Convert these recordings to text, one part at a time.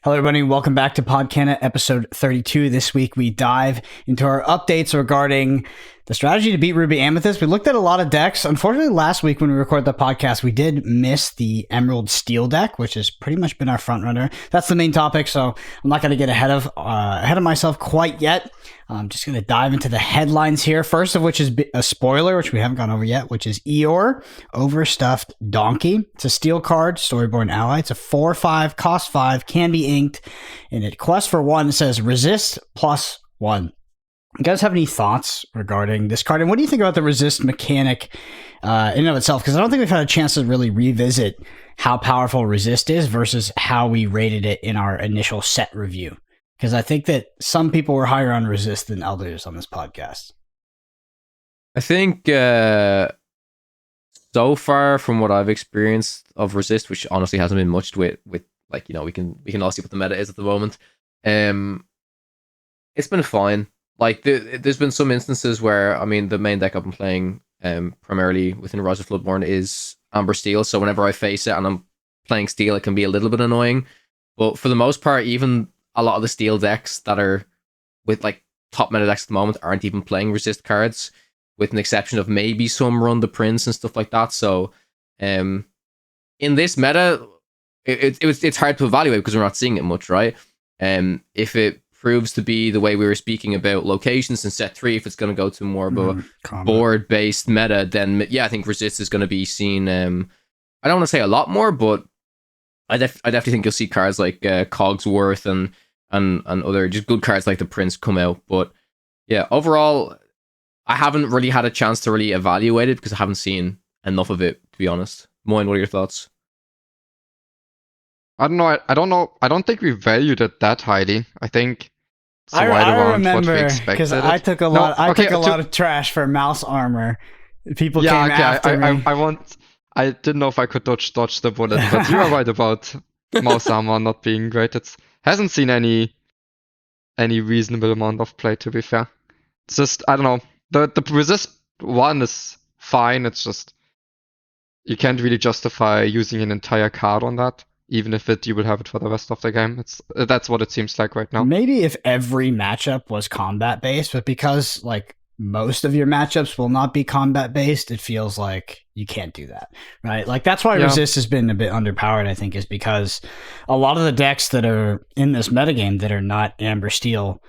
Hello, everybody. Welcome back to Podcana episode 32. This week, we dive into our updates regarding the strategy to beat Ruby Amethyst. We looked at a lot of decks. Unfortunately, last week when we recorded the podcast, we did miss the Emerald Steel deck, which has pretty much been our front runner. That's the main topic, so I'm not going to get ahead of myself quite yet. I'm just going to dive into the headlines here. First of which is a spoiler, which we haven't gone over yet, which is Eeyore, Overstuffed Donkey. It's a steel card, Storyborn Ally. It's a 4/5, cost 5, can be inked, and it quests for 1. It says resist +1. You guys have any thoughts regarding this card? And what do you think about the resist mechanic in and of itself? Because I don't think we've had a chance to really revisit how powerful resist is versus how we rated it in our initial set review. Because I think that some people were higher on resist than others on this podcast. I think so far from what I've experienced of resist, which honestly hasn't been much with like, you know, we can all see what the meta is at the moment. It's been fine. Like there's been some instances where, I mean, the main deck I've been playing primarily within Rise of Bloodborne is Amber Steel. So whenever I face it and I'm playing Steel, it can be a little bit annoying. But for the most part, even a lot of the Steel decks that are with like top meta decks at the moment aren't even playing resist cards, with an exception of maybe some Run the Prince and stuff like that. So in this meta, it's hard to evaluate because we're not seeing it much, right? If it proves to be the way we were speaking about locations in set 3, if it's going to go to more of a board-based meta, then yeah, I think resist is going to be seen. I don't want to say a lot more, but I definitely think you'll see cards like Cogsworth and other just good cards like the Prince come out. But yeah, overall, I haven't really had a chance to really evaluate it because I haven't seen enough of it, to be honest. Moyen, what are your thoughts? I don't know. I don't think we valued it that highly. I think it's right around what we expected. Because I took a lot. I took a lot of trash for mouse armor. People came after me. I didn't know if I could dodge the bullet, but you are right about mouse armor not being great. It hasn't seen any reasonable amount of play, to be fair. It's just, I don't know. The resist 1 is fine. It's just you can't really justify using an entire card on that. Even if you will have it for the rest of the game. That's what it seems like right now. Maybe if every matchup was combat based, but because like most of your matchups will not be combat based, it feels like you can't do that, right? Like that's why resist has been a bit underpowered, I think, is because a lot of the decks that are in this metagame that are not Amber Steel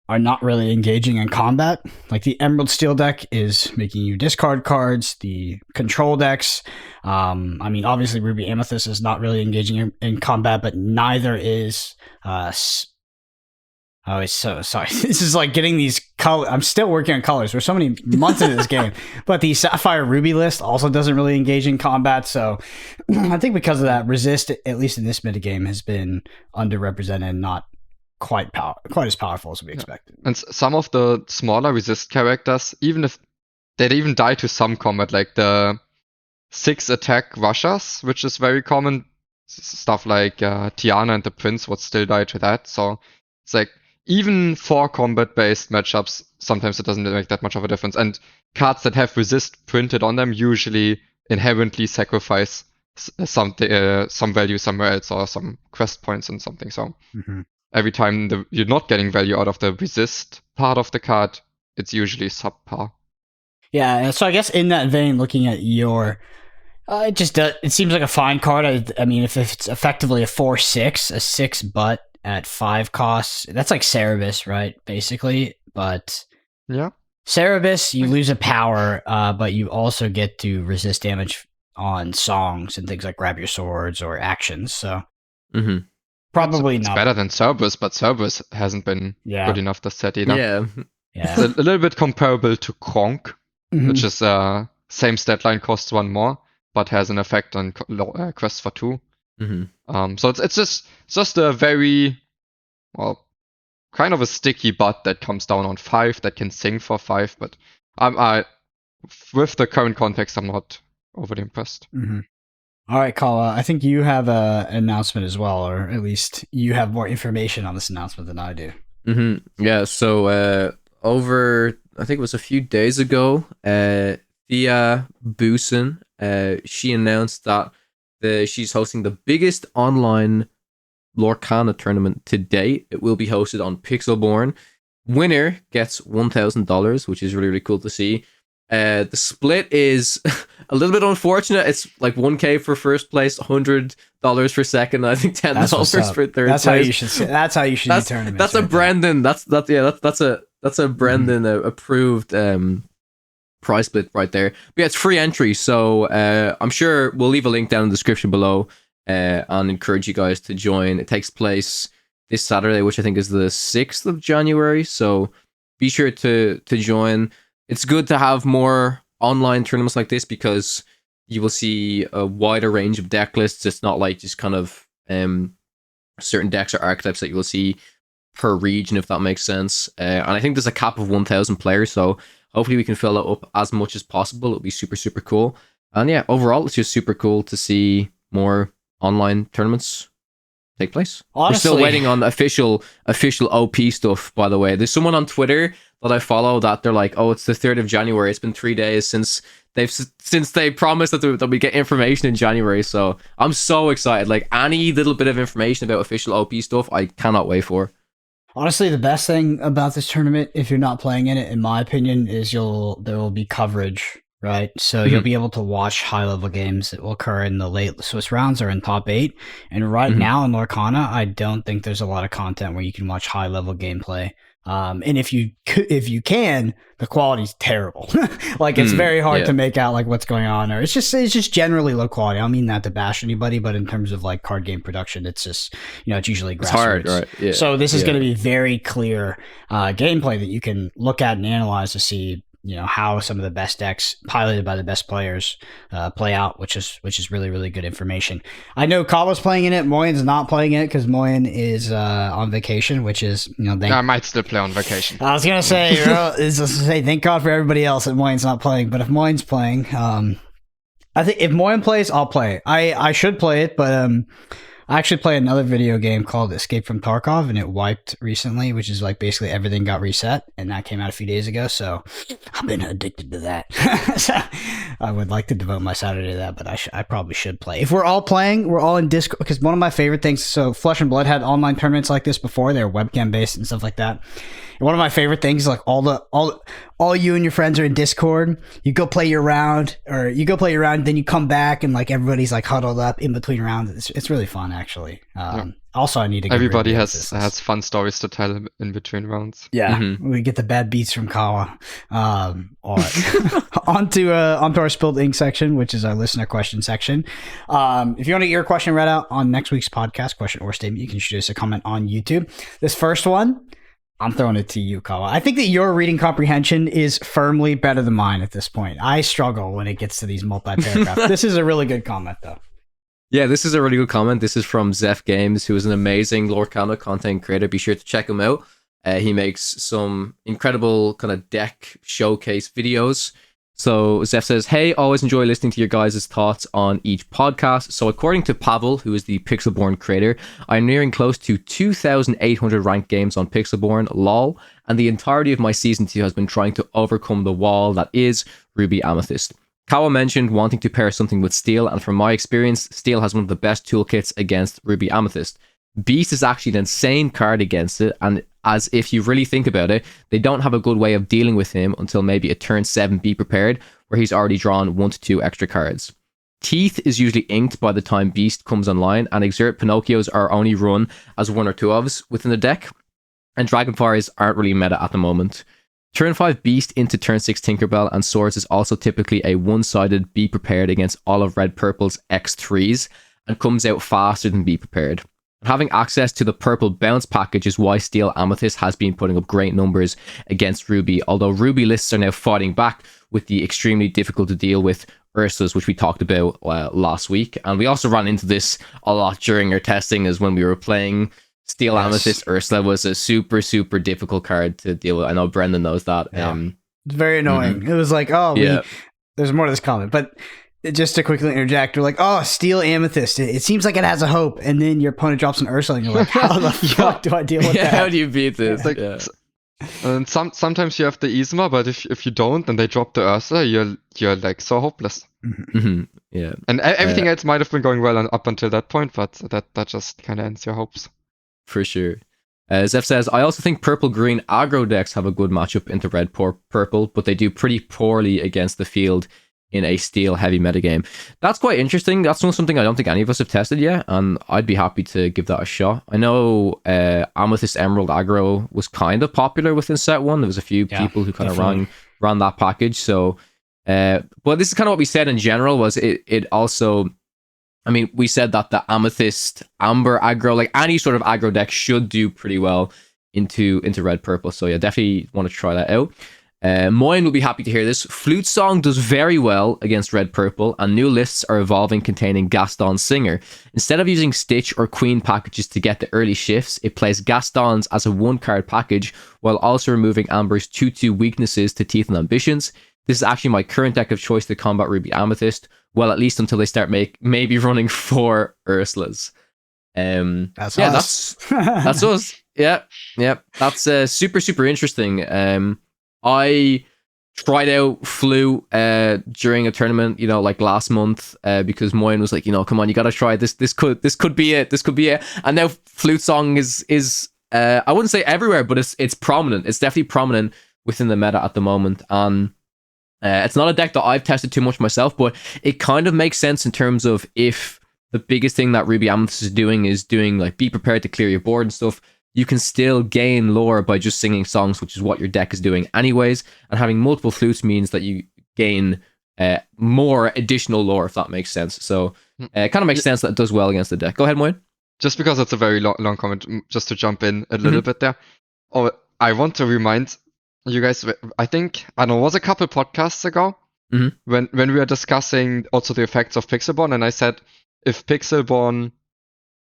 are not really engaging in combat. Like the Emerald Steel deck is making you discard cards. The control decks, I mean, obviously Ruby Amethyst is not really engaging in combat, but neither is. Oh, it's so sorry. This is like getting these colors. I'm still working on colors. We're so many months into this game, but the Sapphire Ruby list also doesn't really engage in combat. So I think because of that, resist, at least in this metagame, has been underrepresented, not quite as powerful as we expected. And some of the smaller resist characters, even if they'd even die to some combat, like the 6 attack Rushers, which is very common. Stuff like Tiana and the Prince would still die to that. So it's like even for combat based matchups, sometimes it doesn't make that much of a difference. And cards that have resist printed on them usually inherently sacrifice some value somewhere else or some quest points and something. So every time you're not getting value out of the resist part of the card, it's usually subpar. Yeah, so I guess in that vein, looking at your, it seems like a fine card. I mean, if it's effectively a 4/6, a 6 butt at 5 costs, that's like Cerebus, right? Basically, but yeah, Cerebus, you lose a power, but you also get to resist damage on songs and things like Grab Your Swords or actions. So. Probably it's not. better than Cerberus, but Cerberus hasn't been good enough to set either. Yeah. It's a little bit comparable to Kronk, which is same stat line, costs 1 more, but has an effect on quests for 2. So it's just a very, well, kind of a sticky butt that comes down on 5 that can sing for 5, but with the current context, I'm not overly impressed. All right, Kawa, I think you have an announcement as well, or at least you have more information on this announcement than I do. Yeah, so over, I think it was a few days ago, Thea Boosen, she announced that she's hosting the biggest online Lorcana tournament today. It will be hosted on Pixelborn. Winner gets $1,000, which is really, really cool to see. The split is a little bit unfortunate. It's like 1K for first place, $100 for second, I think $10 for third place. That's how you should do tournaments. That's a Brendan. That's a Brendan approved prize split right there. But yeah, it's free entry, so I'm sure we'll leave a link down in the description below and encourage you guys to join. It takes place this Saturday, which I think is the 6th of January. So be sure to join. It's good to have more online tournaments like this because you will see a wider range of deck lists. It's not like just kind of certain decks or archetypes that you will see per region, if that makes sense. And I think there's a cap of 1,000 players, so hopefully we can fill that up as much as possible. It'll be super, super cool. And yeah, overall, it's just super cool to see more online tournaments take place. Honestly, we're still waiting on official OP stuff, by the way. There's someone on Twitter that I follow that they're like, oh, it's the 3rd of January. It's been 3 days since they promised that we get information in January. So I'm so excited. Like, any little bit of information about official OP stuff, I cannot wait for. Honestly, the best thing about this tournament, if you're not playing in it, in my opinion, is there will be coverage, right? So you'll be able to watch high-level games that will occur in the late Swiss rounds or in top 8. And right now in Lorcana, I don't think there's a lot of content where you can watch high-level gameplay. And if you can, the quality's terrible. Like, it's very hard to make out like what's going on, or it's just generally low quality. I don't mean that to bash anybody, but in terms of like card game production, it's just, it's usually grassroots. It's hard, right? Yeah. So this is going to be very clear gameplay that you can look at and analyze to see, how some of the best decks piloted by the best players play out, which is really, really good information. I know Kawa's playing in it. Moyen's not playing in it because Moyen is on vacation, which is, I might still play on vacation. I was going to say, thank God for everybody else that Moyen's not playing. But if Moyen's playing, I think if Moyen plays, I'll play. I should play it, but I actually play another video game called Escape from Tarkov, and it wiped recently, which is like basically everything got reset, and that came out a few days ago, so I've been addicted to that. So I would like to devote my Saturday to that, but I probably should play. If we're all playing, we're all in Discord, because one of my favorite things, so Flesh and Blood had online tournaments like this before, they were webcam-based and stuff like that. And one of my favorite things is like all you and your friends are in Discord. You go play your round, then you come back and like everybody's like huddled up in between rounds. It's really fun, actually. Also, I need to. Everybody has fun stories to tell in between rounds. Yeah, we get the bad beats from Kawa. Onto our Spilled Ink section, which is our listener question section. If you want to get your question read out on next week's podcast, question or statement, you can shoot us a comment on YouTube. This first one, I'm throwing it to you, Kawa. I think that your reading comprehension is firmly better than mine at this point. I struggle when it gets to these multi-paragraphs. This is a really good comment, though. Yeah, this is a really good comment. This is from Zeph Games, who is an amazing Lorcana content creator. Be sure to check him out. He makes some incredible kind of deck showcase videos. So Zeph says, hey, always enjoy listening to your guys' thoughts on each podcast. So according to Pavel, who is the Pixelborn creator, I'm nearing close to 2,800 ranked games on Pixelborn, lol, and the entirety of my Season 2 has been trying to overcome the wall that is Ruby Amethyst. Kawa mentioned wanting to pair something with Steel, and from my experience, Steel has one of the best toolkits against Ruby Amethyst. Beast is actually an insane card against it, and as if you really think about it, they don't have a good way of dealing with him until maybe a turn 7 Be Prepared, where he's already drawn 1 to 2 extra cards. Teeth is usually inked by the time Beast comes online, and Exert Pinocchios are only run as 1 or 2 ofs within the deck, and Dragonfires aren't really meta at the moment. Turn 5 Beast into turn 6 Tinkerbell and Swords is also typically a one-sided Be Prepared against all of Red Purple's X3s, and comes out faster than Be Prepared. Having access to the purple bounce package is why Steel Amethyst has been putting up great numbers against Ruby, although Ruby lists are now fighting back with the extremely difficult to deal with Ursulas, which we talked about last week. And we also ran into this a lot during our testing, as when we were playing Steel Amethyst, Ursula was a super, super difficult card to deal with. I know Brendan knows that. Yeah. It's very annoying. It was like, there's more to this comment, but just to quickly interject, we're like, oh, Steel Amethyst. It seems like it has a hope. And then your opponent drops an Ursula and you're like, how the fuck do I deal with that? How do you beat this? And sometimes you have the Yzma, but if you don't, and they drop the Ursula, you're like so hopeless. Yeah. And everything else might have been going well up until that point, but that just kind of ends your hopes. For sure. Zeph says, I also think purple-green aggro decks have a good matchup into red-purple, but they do pretty poorly against the field in a steel-heavy metagame. That's quite interesting. That's not something I don't think any of us have tested yet, and I'd be happy to give that a shot. I know Amethyst Emerald aggro was kind of popular within set 1. There was a few people who kind of ran that package. So, but this is kind of what we said in general, was it also... I mean, we said that the Amethyst Amber aggro, like any sort of aggro deck, should do pretty well into red purple. So yeah, definitely want to try that out. Moyen will be happy to hear this. Flute Song does very well against red purple, and new lists are evolving containing Gaston Singer. Instead of using Stitch or Queen packages to get the early shifts, it plays Gastons as a 1-card package while also removing Amber's 2/2 weaknesses to Teeth and Ambitions. This is actually my current deck of choice to combat Ruby Amethyst. Well, at least until they start maybe running 4 Ursulas. That's us. That's us. Yeah. That's super, super interesting. I tried out Flu during a tournament, like last month, because Moyen was like, come on, you gotta try this. This could be it. This could be it. And now Flute Song is I wouldn't say everywhere, but it's prominent. It's definitely prominent within the meta at the moment. And it's not a deck that I've tested too much myself, but it kind of makes sense in terms of if the biggest thing that Ruby Amethyst is doing like be prepared to clear your board and stuff, you can still gain lore by just singing songs, which is what your deck is doing anyways. And having multiple flutes means that you gain more additional lore, if that makes sense. So it kind of makes sense that it does well against the deck. Go ahead, Moyen. Just because it's a very long comment, just to jump in a little bit there. Oh, I want to remind you guys, I think, I don't know, it was a couple podcasts ago when we were discussing also the effects of Pixelborn, and I said if Pixelborn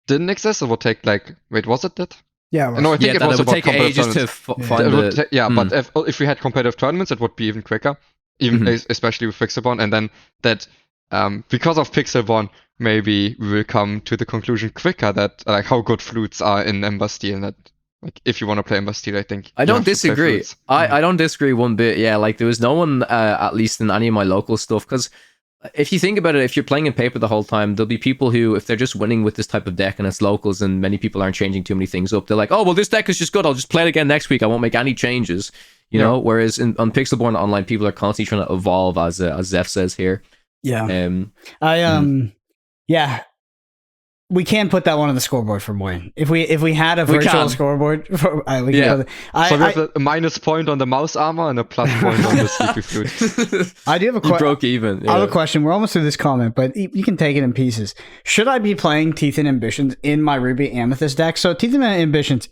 didn't exist, it would take was it that? Yeah, no, I think it was would about take ages to find but if we had competitive tournaments, it would be even quicker, especially with Pixelborn, and then that because of Pixelborn, maybe we will come to the conclusion quicker that how good flutes are in Ember Steel, and that if you want to play Ember Steel, I think I don't disagree. I don't disagree one bit. Yeah, there was no one, at least in any of my local stuff, because if you think about it, if you're playing in paper the whole time, there'll be people who, if they're just winning with this type of deck and it's locals and many people aren't changing too many things up, they're like, oh, well, this deck is just good. I'll just play it again next week. I won't make any changes, you know? Whereas on Pixelborn Online, people are constantly trying to evolve, as Zeph says here. Yeah. Yeah. We can put that one on the scoreboard for Moyen. If we had a virtual scoreboard, so we have a minus point on the mouse armor and a plus point on the sleepy flute. I do have a question. Broke even. Yeah. I have a question. We're almost through this comment, but you can take it in pieces. Should I be playing Teeth and Ambitions in my Ruby Amethyst deck? So Teeth and Ambitions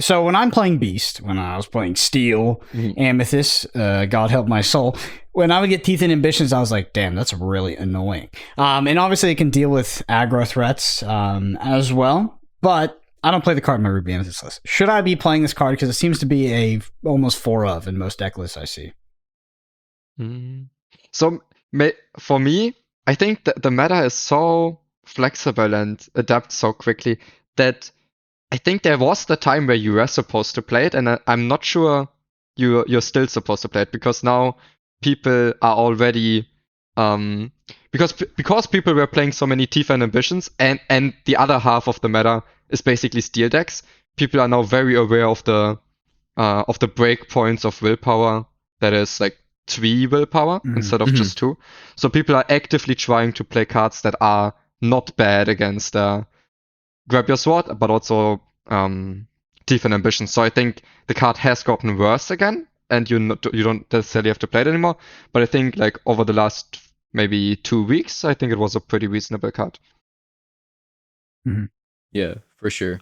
so when I'm playing Beast, when I was playing Steel, Amethyst, God help my soul, when I would get Teeth and Ambitions, I was like, damn, that's really annoying. And obviously it can deal with aggro threats as well, but I don't play the card in my Ruby Amethyst list. Should I be playing this card? Because it seems to be almost 4 of in most deck lists I see. So for me, I think that the meta is so flexible and adapts so quickly that I think there was the time where you were supposed to play it, and I'm not sure you're still supposed to play it, because now people are already because people were playing so many Teeth and Ambitions, and the other half of the meta is basically steel decks. People are now very aware of the break points of willpower. That is 3 willpower instead of just 2. So people are actively trying to play cards that are not bad against Grab Your Sword, but also Teeth and Ambition. So I think the card has gotten worse again, and you don't necessarily have to play it anymore. But I think over the last maybe 2 weeks, I think it was a pretty reasonable card. Yeah, for sure.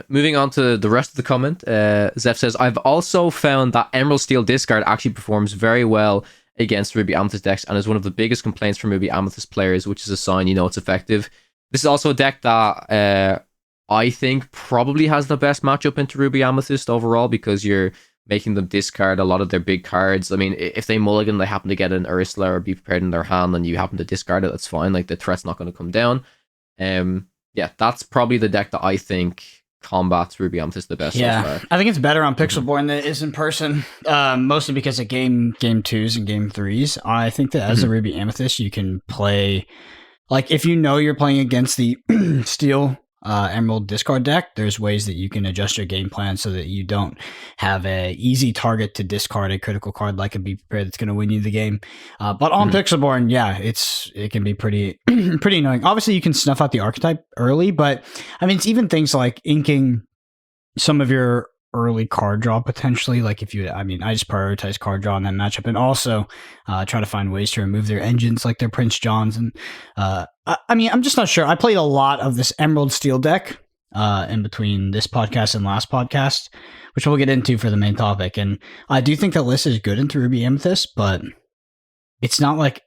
Moving on to the rest of the comment, Zeph says, I've also found that Emerald Steel discard actually performs very well against Ruby Amethyst decks and is one of the biggest complaints from Ruby Amethyst players, which is a sign it's effective. This is also a deck that I think probably has the best matchup into Ruby Amethyst overall, because you're making them discard a lot of their big cards. I mean, if they mulligan, they happen to get an Ursula or be prepared in their hand, and you happen to discard it, that's fine. The threat's not going to come down. Yeah, that's probably the deck that I think combats Ruby Amethyst the best so far. I think it's better on Pixelborn than it is in person, mostly because of game 2s and game 3s. I think that as a Ruby Amethyst, you can play, like, if you know you're playing against the Steel Emerald discard deck, there's ways that you can adjust your game plan so that you don't have a easy target to discard a critical card like a Be Prepared that's going to win you the game. But on Pixelborn, it can be pretty pretty annoying. Obviously, you can snuff out the archetype early, but I mean, it's even things like inking some of your early card draw potentially. Like I just prioritize card draw in that matchup, and also try to find ways to remove their engines like their Prince Johns. And I'm just not sure. I played a lot of this Emerald Steel deck in between this podcast and last podcast, which we'll get into for the main topic. And I do think the list is good into Ruby Amethyst, but it's not like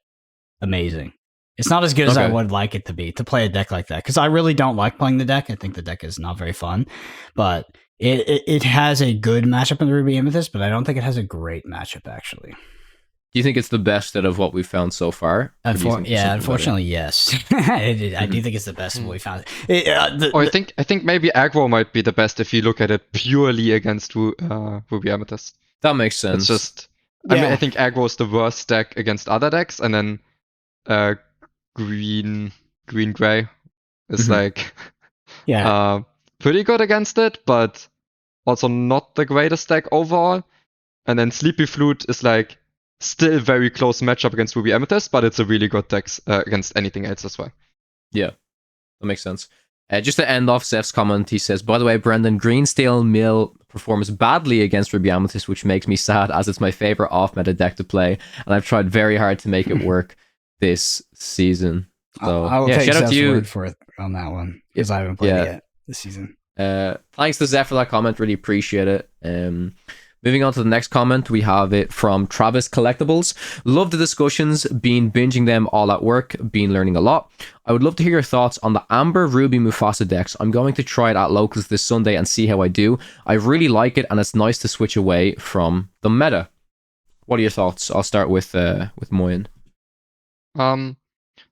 amazing. It's not as good as I would like it to be to play a deck like that, because I really don't like playing the deck. I think the deck is not very fun, but it has a good matchup in the Ruby Amethyst, but I don't think it has a great matchup, actually. Do you think it's the best out of what we've found so far? Unfortunately, yes. I do think it's the best of what we found. I think maybe aggro might be the best if you look at it purely against Ruby Amethyst. That makes sense. It's just, I think aggro is the worst deck against other decks, and then green gray is pretty good against it, but also not the greatest deck overall. And then Sleepy Flute is like still very close matchup against Ruby Amethyst, but it's a really good deck against anything else as well. Yeah, that makes sense. Just to end off Zeph's comment, he says, by the way, Brendan, Green Steel Mill performs badly against Ruby Amethyst, which makes me sad as it's my favorite off-meta deck to play, and I've tried very hard to make it work this season. So I will take shout out to you word for it on that one, because I haven't played it yet this season. Thanks to Zeph for that comment, really appreciate it. Moving on to the next comment, we have it from Travis Collectibles. Love the discussions, been binging them all at work, been learning a lot. I would love to hear your thoughts on the Amber Ruby Mufasa decks. I'm going to try it at locals this Sunday and see how I do. I really like it, and it's nice to switch away from the meta. What are your thoughts? I'll start with Moyen.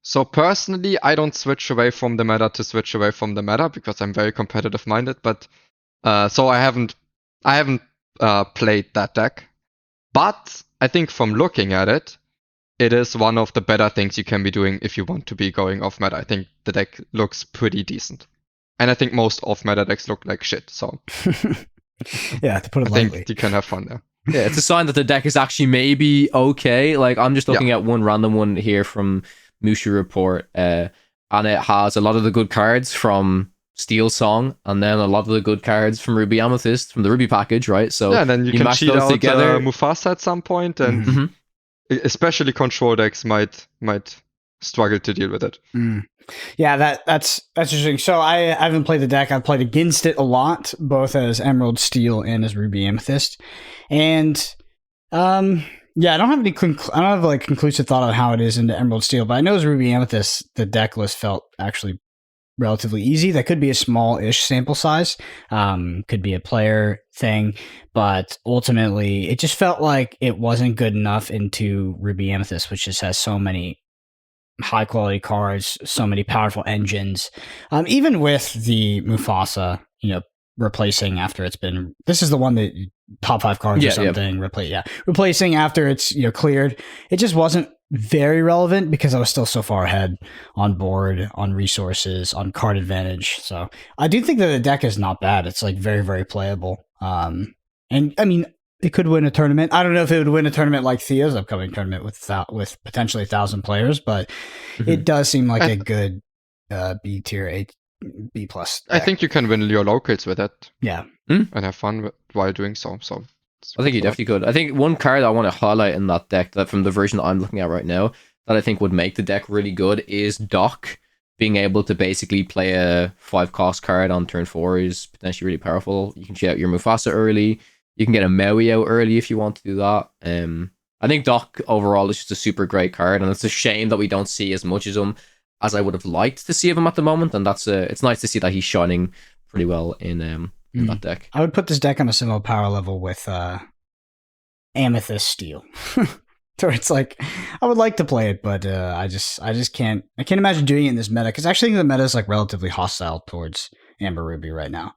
So personally, I don't switch away from the meta to switch away from the meta because I'm very competitive minded. But so I haven't played that deck. But I think from looking at it, it is one of the better things you can be doing if you want to be going off meta. I think the deck looks pretty decent, and I think most off meta decks look like shit. So yeah, to put it I lightly, think you can have fun there. Yeah, it's a sign that the deck is actually maybe okay. Like, I'm just looking at one random one here from Mushu Report, and it has a lot of the good cards from Steel Song, and then a lot of the good cards from Ruby Amethyst, from the Ruby package, right? So yeah, then you can mash cheat those out together. Mufasa at some point, and especially control decks might struggle to deal with it. Yeah, that's interesting. So I haven't played the deck. I've played against it a lot, both as Emerald Steel and as Ruby Amethyst, and yeah, I don't have conclusive thought on how it is into Emerald Steel, but I know as Ruby Amethyst, the deck list felt actually relatively easy. That could be a small-ish sample size, could be a player thing, but ultimately it just felt like it wasn't good enough into Ruby Amethyst, which just has so many high quality cards, so many powerful engines. Even with the Mufasa, replacing after it's been, this is the one that top 5 cards or something, replacing after it's cleared. It just wasn't very relevant because I was still so far ahead on board, on resources, on card advantage. So I do think that the deck is not bad. It's like very, very playable. And I mean, it could win a tournament. I don't know if it would win a tournament like Thea's upcoming tournament with potentially 1,000 players, but it does seem like a good B tier, B plus deck. I think you can win your locals with it. Yeah. And have fun while doing so. So I think you definitely could. I think one card I want to highlight in that deck, that from the version that I'm looking at right now, that I think would make the deck really good is Doc. Being able to basically play a 5-cost card on turn 4 is potentially really powerful. You can cheat out your Mufasa early. You can get a Maui out early if you want to do that. I think Doc overall is just a super great card, and it's a shame that we don't see as much as him as I would have liked to see of him at the moment. And it's nice to see that he's shining pretty well in that deck. I would put this deck on a similar power level with Amethyst Steel. So it's like, I would like to play it, but I just can't. I can't imagine doing it in this meta, because actually the meta is like relatively hostile towards Amber Ruby right now.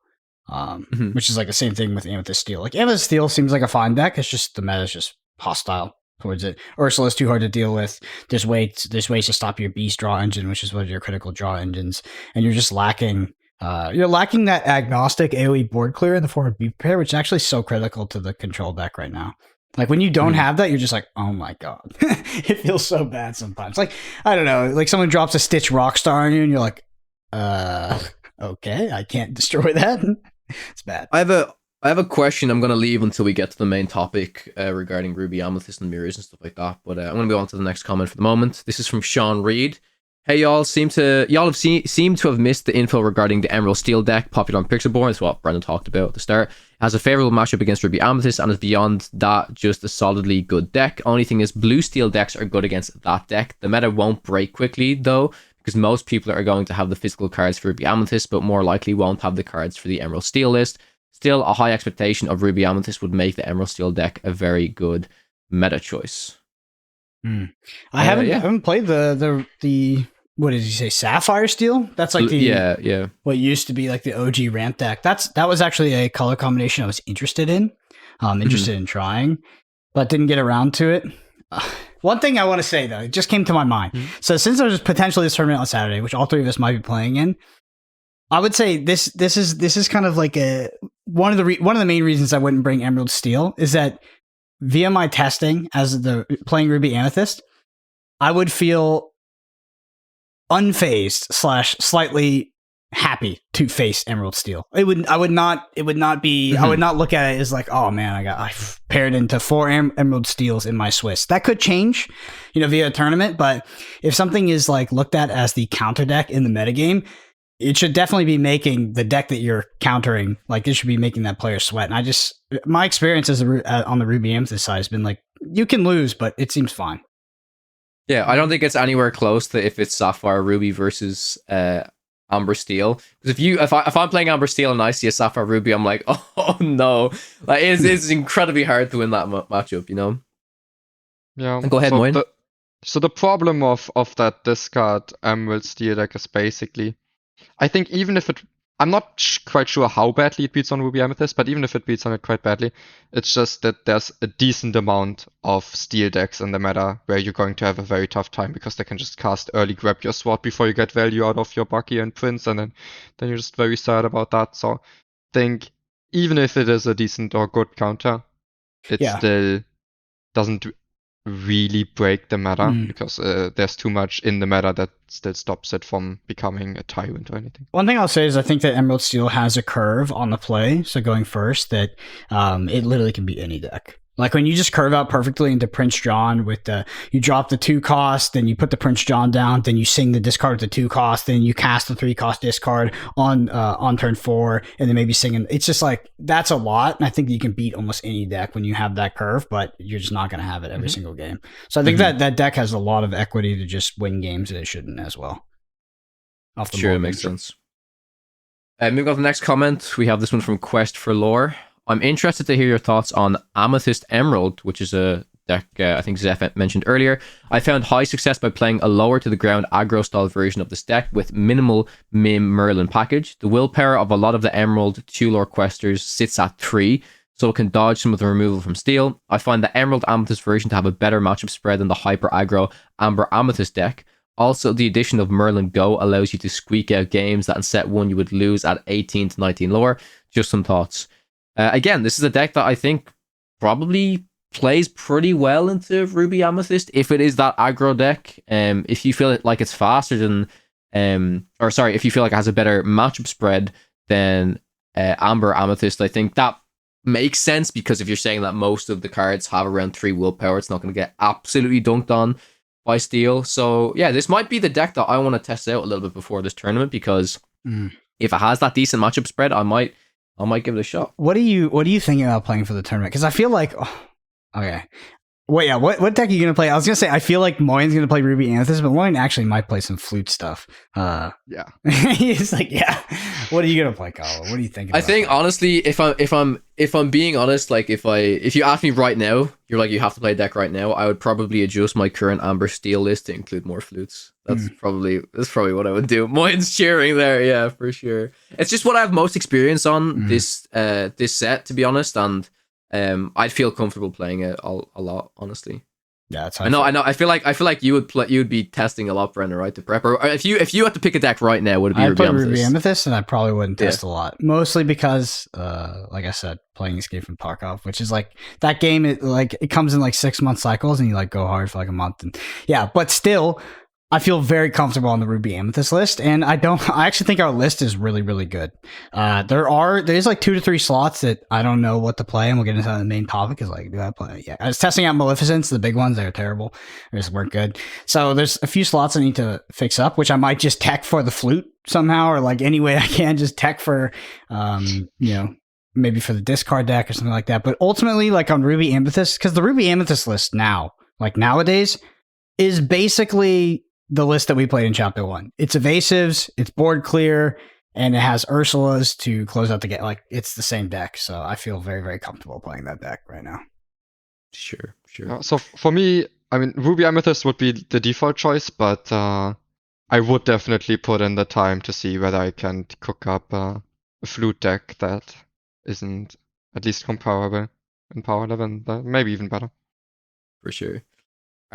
which is like the same thing with Amethyst Steel. Like Amethyst Steel seems like a fine deck. It's just the meta is just hostile towards it. Ursula is too hard to deal with. There's ways to stop your beast draw engine, which is one of your critical draw engines, and you're just lacking. You're lacking that agnostic AoE board clear in the form of Be Prepared, which is actually so critical to the control deck right now. Like when you don't have that, you're just like, oh my god, it feels so bad sometimes. Like I don't know, like someone drops a Stitch Rockstar on you, and you're like, okay, I can't destroy that. It's bad. I have a question I'm going to leave until we get to the main topic regarding Ruby Amethyst and mirrors and stuff like that. But I'm going to go on to the next comment for the moment. This is from Sean Reed. Hey, y'all have seem to have missed the info regarding the Emerald Steel deck popular on Pixelborn. It's what Brendan talked about at the start. It has a favorable matchup against Ruby Amethyst and is beyond that just a solidly good deck. Only thing is blue steel decks are good against that deck. The meta won't break quickly though, because most people are going to have the physical cards for Ruby Amethyst, but more likely won't have the cards for the Emerald Steel list. Still, a high expectation of Ruby Amethyst would make the Emerald Steel deck a very good meta choice. I haven't played the what did you say, Sapphire Steel? That's like the what used to be like the OG ramp deck. That was actually a color combination I was interested in. In trying, but didn't get around to it. One thing I want to say though, it just came to my mind. So since there's potentially this tournament on Saturday, which all three of us might be playing in, I would say this is kind of like one of the main reasons I wouldn't bring Emerald Steel is that via my testing as the playing Ruby Amethyst, I would feel unfazed / slightly happy to face Emerald Steel. I would not look at it as like, oh man, I paired into 4 Emerald Steels in my Swiss. That could change, via a tournament, but if something is like looked at as the counter deck in the metagame, it should definitely be making the deck that you're countering, like it should be making that player sweat. And my experience on the Ruby Amethyst side has been like, you can lose, but it seems fine. Yeah, I don't think it's anywhere close to if it's Sapphire Ruby versus Amber Steel. Because if I'm playing Amber Steel and I see a Sapphire Ruby, I'm like, oh no, like it's incredibly hard to win that matchup, Yeah. And go ahead, Moyen. So the problem of that discard Emerald Steel deck is basically, I think even if I'm not quite sure how badly it beats on Ruby Amethyst, but even if it beats on it quite badly, it's just that there's a decent amount of steel decks in the meta where you're going to have a very tough time because they can just cast early, grab your sword before you get value out of your Bucky and Prince, and then you're just very sad about that. So I think even if it is a decent or good counter, it still doesn't really break the meta because there's too much in the meta that still stops it from becoming a tyrant or anything. One thing I'll say is I think that Emerald Steel has a curve on the play, so going first, that it literally can beat any deck. Like when you just curve out perfectly into Prince John with you drop the 2 cost, then you put the Prince John down, then you sing the discard with the 2 cost, then you cast the 3 cost discard on turn 4, and then maybe singing. It's just like, that's a lot, and I think you can beat almost any deck when you have that curve, but you're just not going to have it every single game. So I think that deck has a lot of equity to just win games that it shouldn't as well. Sure, it makes sense. Moving on to the next comment, we have this one from Quest for Lore. I'm interested to hear your thoughts on Amethyst Emerald, which is a deck I think Zeph mentioned earlier. I found high success by playing a lower to the ground aggro style version of this deck with minimal Mim Merlin package. The willpower of a lot of the Emerald 2 lore questers sits at 3, so it can dodge some of the removal from steel. I find the Emerald Amethyst version to have a better matchup spread than the hyper aggro Amber Amethyst deck. Also, the addition of Merlin Go allows you to squeak out games that in set 1 you would lose at 18 to 19 lore. Just some thoughts. Again, this is a deck that I think probably plays pretty well into Ruby Amethyst if it is that aggro deck. If you feel like it's faster than, if you feel like it has a better matchup spread than Amber Amethyst, I think that makes sense, because if you're saying that most of the cards have around 3 willpower, it's not going to get absolutely dunked on by steel. So yeah, this might be the deck that I want to test out a little bit before this tournament, because if it has that decent matchup spread, I might give it a shot. What are you thinking about playing for the tournament? Because I feel like, okay, Wait, yeah, what deck are you gonna play? I was gonna say I feel like Moyen's gonna play Ruby Amethyst, but Moyen actually might play some flute stuff. Yeah. He's like, yeah. What are you gonna play, Kawa? What do you think? I think honestly, if I'm being honest, like if you ask me right now, you're like you have to play a deck right now. I would probably adjust my current Amber Steel list to include more flutes. That's probably what I would do. Moyen's cheering there, yeah, for sure. It's just what I have most experience on this set, to be honest, and I'd feel comfortable playing it a lot, honestly. Yeah, that's I know. I feel like you would be testing a lot, Brendan, right? To prep, or if you had to pick a deck right now, would it be I'd play Ruby Ruby Amethyst? Amethyst, and I probably wouldn't test a lot. Mostly because, like I said, playing Escape from Tarkov, which is like that game. It comes in like 6-month cycles, and you like go hard for like a month, and yeah. But still, I feel very comfortable on the Ruby Amethyst list, and I actually think our list is really, really good. There's like 2 to 3 slots that I don't know what to play, and we'll get into the main topic. Is like, do I play? Yeah, I was testing out Maleficents, the big ones. They're terrible. They just weren't good. So there's a few slots I need to fix up, which I might just tech for the flute somehow, or like any way I can just tech for, maybe for the discard deck or something like that. But ultimately, like on Ruby Amethyst, because the Ruby Amethyst list now, like nowadays, is basically the list that we played in chapter 1. It's evasives, it's board clear, and it has Ursulas to close out the game. Like, it's the same deck, so I feel very, very comfortable playing that deck right now. Sure. So for me, I mean, Ruby Amethyst would be the default choice, but I would definitely put in the time to see whether I can cook up a flute deck that isn't at least comparable in power level, maybe even better. For sure.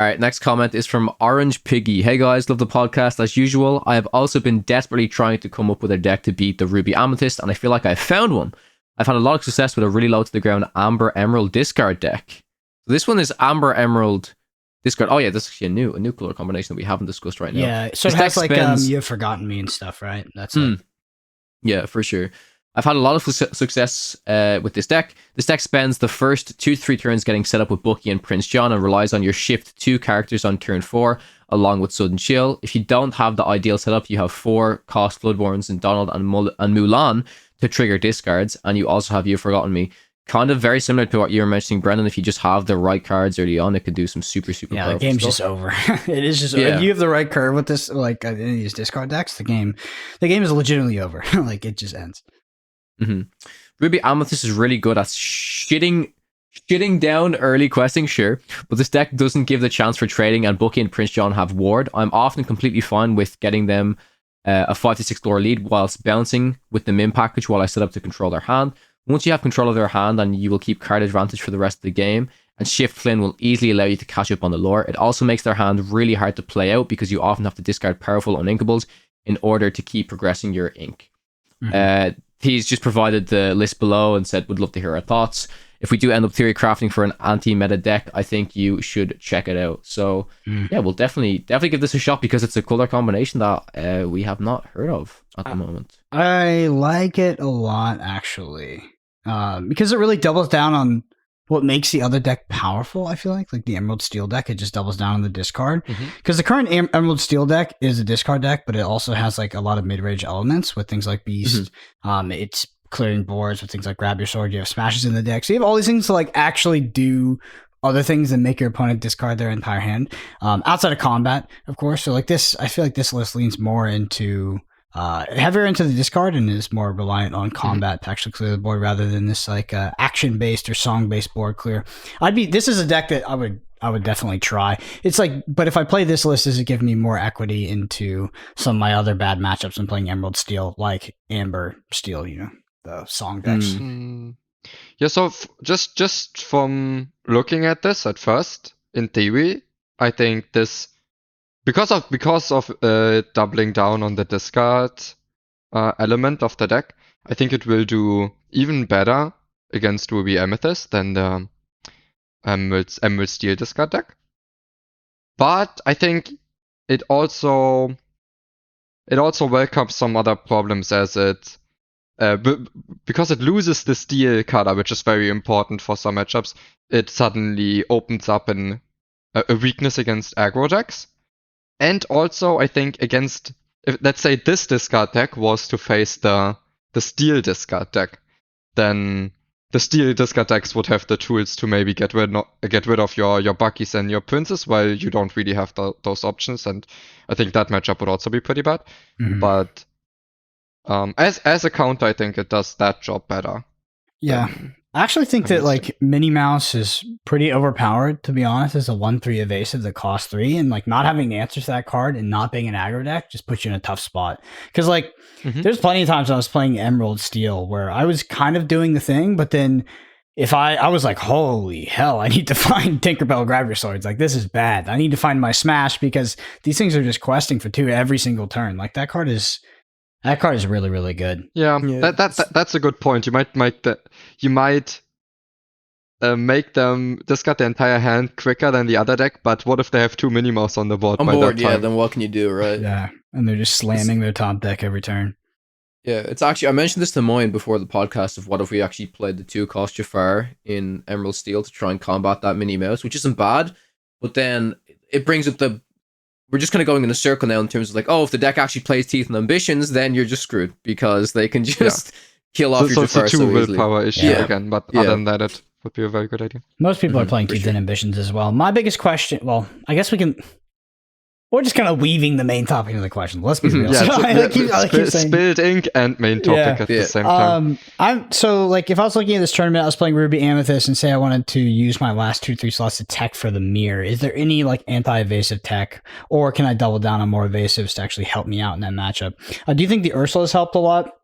All right, next comment is from Orange Piggy. Hey guys, love the podcast as usual. I have also been desperately trying to come up with a deck to beat the Ruby Amethyst, and I feel like I found one. I've had a lot of success with a really low to the ground Amber Emerald discard deck. So this one is Amber Emerald discard. Oh yeah, this is actually a new color combination that we haven't discussed right now. Yeah, so it has like You've Forgotten Me and stuff, right? That's it. Yeah, for sure. I've had a lot of success with this deck. This deck spends the first 2 to 3 turns getting set up with Bucky and Prince John and relies on your shift 2 characters on turn 4 along with Sudden Chill. If you don't have the ideal setup, you have 4 cost Floodborns and Donald and Mulan to trigger discards, and you also have You've Forgotten Me. Kind of very similar to what you were mentioning, Brendan. If you just have the right cards early on, it could do some super yeah, the game's just over. It is just if you have the right curve with this, like any of these discard decks, the game is legitimately over. Like it just ends. Ruby Amethyst is really good at shitting down early questing, sure, but this deck doesn't give the chance for trading, and Bucky and Prince John have ward. I'm often completely fine with getting them a 5 to 6 lore lead whilst bouncing with the min package while I set up to control their hand. Once you have control of their hand, and you will keep card advantage for the rest of the game, and Shift Flynn will easily allow you to catch up on the lore. It also makes their hand really hard to play out because you often have to discard powerful uninkables in order to keep progressing your ink. He's just provided the list below and said, would love to hear our thoughts. If we do end up theory crafting for an anti-meta deck, I think you should check it out. So yeah, we'll definitely give this a shot because it's a color combination that we have not heard of at the moment. I like it a lot, actually, because it really doubles down on what makes the other deck powerful. I feel like the Emerald Steel deck, it just doubles down on the discard. Because the current Emerald Steel deck is a discard deck, but it also has like a lot of mid-range elements with things like Beast. It's clearing boards with things like Grab Your Sword. You have smashes in the deck, so you have all these things to like actually do other things that make your opponent discard their entire hand, outside of combat, of course. So like this, I feel like this list leans more into heavier into the discard and is more reliant on combat to actually clear the board rather than this like action based or song based board clear. This is a deck that I would definitely try. It's like, but if I play this list, does it give me more equity into some of my other bad matchups? I'm playing Emerald Steel, like Amber Steel, the song decks. Yeah, so just from looking at this at first, in theory, I think this because of doubling down on the discard element of the deck, I think it will do even better against Ruby Amethyst than the Emerald Steel discard deck. But I think it also welcomes some other problems as it because it loses the steel color, which is very important for some matchups. It suddenly opens up a weakness against aggro decks. And also, I think if let's say this discard deck was to face the steel discard deck, then the steel discard decks would have the tools to maybe get rid of your Buckies and your Princes, while you don't really have those options. And I think that matchup would also be pretty bad. Mhm. But as a counter, I think it does that job better. Yeah. I actually think that like Minnie Mouse is pretty overpowered, to be honest, as a 1/3 evasive that costs 3, and like not having the answers to that card and not being an aggro deck just puts you in a tough spot. Because like there's plenty of times when I was playing Emerald Steel where I was kind of doing the thing, but then if I was like, holy hell, I need to find Tinkerbell Grab Your Swords. Like, this is bad. I need to find my Smash because these things are just questing for 2 every single turn. Like, that card is really, really good. Yeah. That's a good point. You might make them discard the entire hand quicker than the other deck, but what if they have 2 Minimouse on the board by that time? Then what can you do, right? Yeah, and they're just slamming their top deck every turn. Yeah, it's actually, I mentioned this to Moyen before the podcast of what if we actually played the 2-cost Jafar in Emerald Steel to try and combat that Minnie Mouse, which isn't bad, but then it brings up we're just kind of going in a circle now in terms of like, oh, if the deck actually plays Teeth and Ambitions, then you're just screwed because they can just kill off your Jafar so so easily. willpower issue again, but other than that, it would be a very good idea. Most people are playing Teeth and Ambitions as well. My biggest question, well, I guess we're just kind of weaving the main topic into the question. Let's be real. Spilled ink and main topic at the same time. So like if I was looking at this tournament, I was playing Ruby Amethyst and say I wanted to use my last 2-3 slots to tech for the mirror. Is there any like anti-evasive tech, or can I double down on more evasives to actually help me out in that matchup? Do you think the Ursula has helped a lot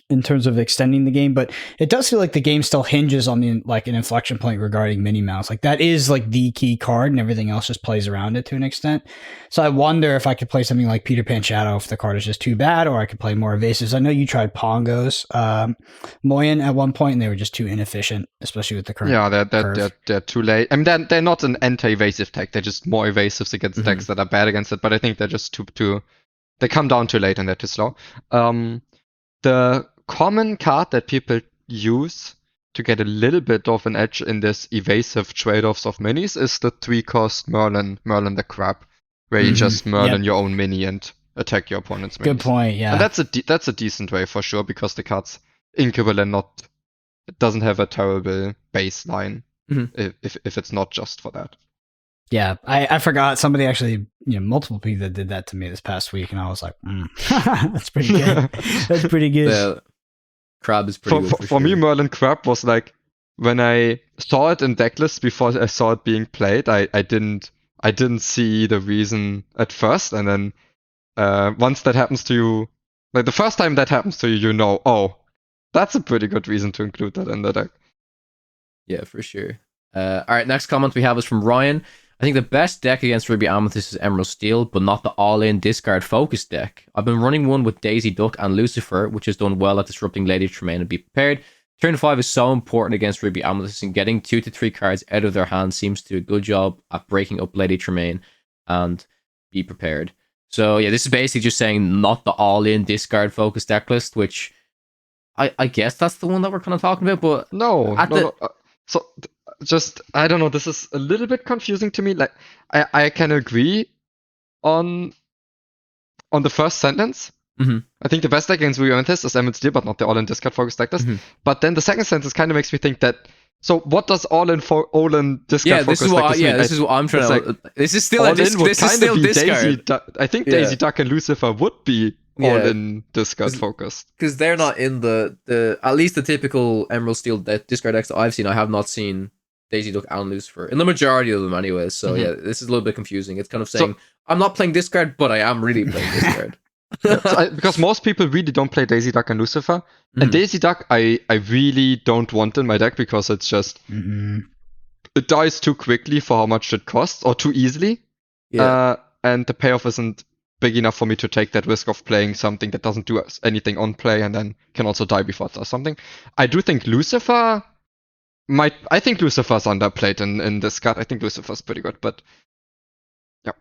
in terms of extending the game? But it does feel like the game still hinges on an inflection point regarding Minnie Mouse. Like that is like the key card, and everything else just plays around it to an extent. So I wonder if I could play something like Peter Pan Shadow if the card is just too bad, or I could play more evasives. I know you tried Pongos, Moyen at one point, and they were just too inefficient, especially with the current. Yeah, they're too late. I mean, they're not an anti-evasive tech. They're just more evasives against decks that are bad against it. But I think they're just too. They come down too late and they're too slow. The common card that people use to get a little bit of an edge in this evasive trade-offs of minis is the 3-cost Merlin the Crab, where you just Merlin your own mini and attack your opponent's minis. Good point, yeah. And that's a decent way for sure, because the card's inkable and it doesn't have a terrible baseline if it's not just for that. Yeah, I forgot somebody actually, multiple people that did that to me this past week, and I was like, that's pretty good. That's pretty good. Yeah. Crab is pretty good for me, Merlin Crab was like, when I saw it in decklists before I saw it being played, I didn't see the reason at first, and then once that happens to you, like the first time that happens to you, oh, that's a pretty good reason to include that in the deck. Yeah, for sure. All right, next comment we have is from Ryan. I think the best deck against Ruby Amethyst is Emerald Steel, but not the all-in discard focus deck. I've been running one with Daisy Duck and Lucifer, which has done well at disrupting Lady Tremaine and Be Prepared. Turn 5 is so important against Ruby Amethyst, and getting 2 to 3 cards out of their hand seems to do a good job at breaking up Lady Tremaine and Be Prepared. So yeah, this is basically just saying not the all-in discard focus deck list, which I guess that's the one that we're kind of talking about, but no. So just, I don't know, this is a little bit confusing to me. Like, I can agree on the first sentence. I think the best deck against Ruby Amethyst is Emerald Steel, but not the all-in discard focus deck list. But then the second sentence kind of makes me think that, so what does all-in discard focus deck list mean? This is what I'm trying to... Like, this is still discard. I think Daisy Duck and Lucifer would be all-in discard focused. Because they're not in the at least the typical Emerald Steel discard decks that I've seen. I have not seen Daisy Duck and Lucifer in the majority of them anyways. So yeah, this is a little bit confusing. It's kind of saying, I'm not playing discard, but I am really playing discard. Because most people really don't play Daisy Duck and Lucifer. And Daisy Duck, I really don't want in my deck because it's just... It dies too quickly for how much it costs, or too easily. Yeah. And the payoff isn't big enough for me to take that risk of playing something that doesn't do anything on play and then can also die before it does something. I do think Lucifer... I think Lucifer's underplayed in this card. I think Lucifer's pretty good, but... Yeah.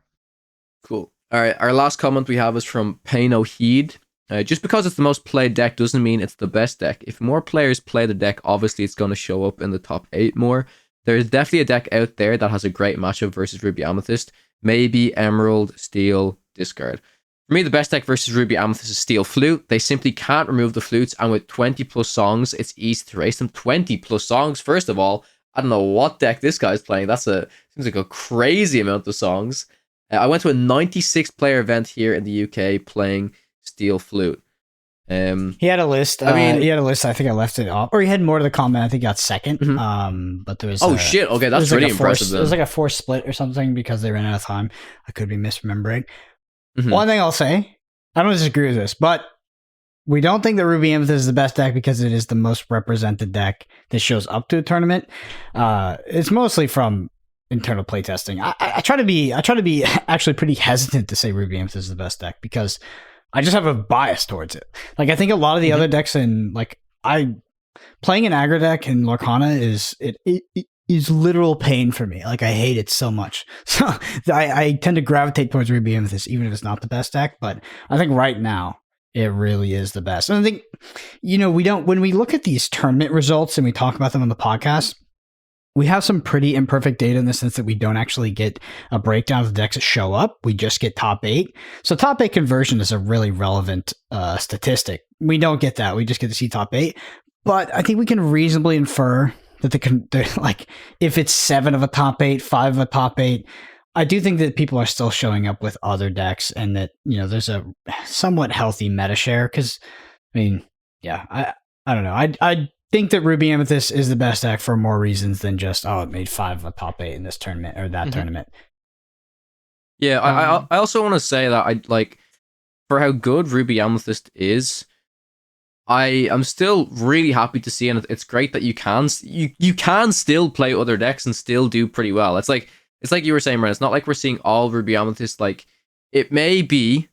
Cool. Alright, our last comment we have is from Pay No Heed. Just because it's the most played deck doesn't mean it's the best deck. If more players play the deck, obviously it's going to show up in the top 8 more. There's definitely a deck out there that has a great matchup versus Ruby Amethyst. Maybe Emerald, Steel, discard. For me, the best deck versus Ruby Amethyst is Steel Flute. They simply can't remove the flutes, and with 20 plus songs, it's easy to race them. 20 plus songs, first of all. I don't know what deck this guy's playing. Seems like a crazy amount of songs. I went to a 96 player event here in the UK playing Steel Flute. He had a list. He had a list. I think I left it off, or he had more to the comment. I think he got second. But there was shit. Okay, that's really impressive. It was like a 4 split or something because they ran out of time. I could be misremembering. One thing I'll say, I don't disagree with this, but we don't think that Ruby Amethyst is the best deck because it is the most represented deck that shows up to a tournament. It's mostly from internal playtesting. I try to be actually pretty hesitant to say Ruby Amethyst is the best deck because I just have a bias towards it. Like, I think a lot of the other decks playing an aggro deck in Lorcana is literal pain for me. Like, I hate it so much. So I tend to gravitate towards Ruby Amethyst, even if it's not the best deck. But I think right now it really is the best. And I think, when we look at these tournament results and we talk about them on the podcast, we have some pretty imperfect data in the sense that we don't actually get a breakdown of the decks that show up. We just get top 8. So top 8 conversion is a really relevant statistic. We don't get that. We just get to see top 8. But I think we can reasonably infer that if it's 7 of a top 8, 5 of a top 8, I do think that people are still showing up with other decks and that, there's a somewhat healthy meta share. Because, I don't know. I think that Ruby Amethyst is the best deck for more reasons than just, it made 5 of a top 8 in this tournament or that tournament. Yeah, I also want to say that for how good Ruby Amethyst is, I am still really happy to see, and it's great that you can still play other decks and still do pretty well. It's like you were saying, Ren. It's not like we're seeing all Ruby Amethyst. Like, it may be,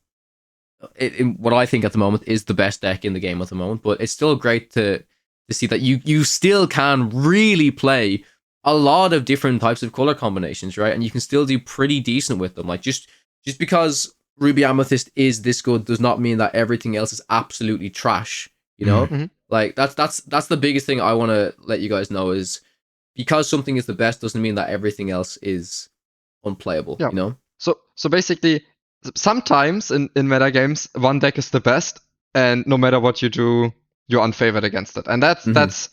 what I think at the moment is the best deck in the game at the moment, but it's still great to see that you still can really play a lot of different types of color combinations, right? And you can still do pretty decent with them. Like, just because Ruby Amethyst is this good does not mean that everything else is absolutely trash. Like, that's the biggest thing I want to let you guys know is because something is the best doesn't mean that everything else is unplayable. Yeah. So basically, sometimes in meta games, one deck is the best, and no matter what you do, you're unfavored against it, and that's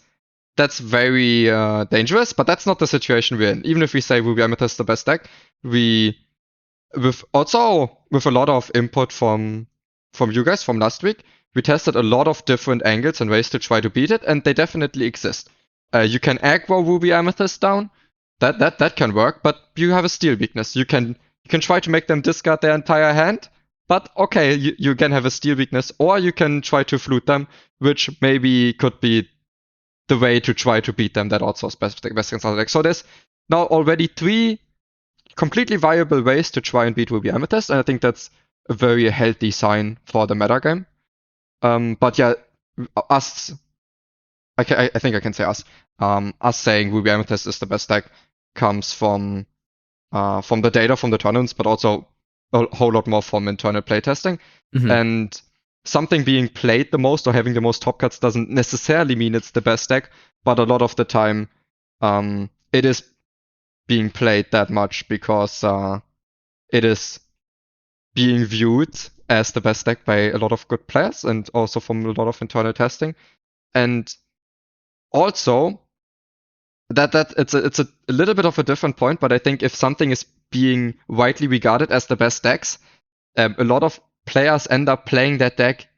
very dangerous. But that's not the situation we're in. Even if we say Ruby Amethyst is the best deck, with a lot of input from you guys from last week, we tested a lot of different angles and ways to try to beat it, and they definitely exist. You can aggro Ruby Amethyst down. That can work, but you have a steal weakness. You can try to make them discard their entire hand, but okay, you can have a steal weakness, or you can try to flute them, which maybe could be the way to try to beat them. That also is best against other decks. So there's now already 3 completely viable ways to try and beat Ruby Amethyst, and I think that's a very healthy sign for the meta game. But yeah, us, I think I can say us. Us saying Ruby Amethyst is the best deck comes from the data from the tournaments, but also a whole lot more from internal playtesting. And something being played the most or having the most top cuts doesn't necessarily mean it's the best deck, but a lot of the time it is being played that much because it is being viewed as the best deck by a lot of good players and also from a lot of internal testing. And also that it's a little bit of a different point, but I think if something is being widely regarded as the best decks, a lot of players end up playing that deck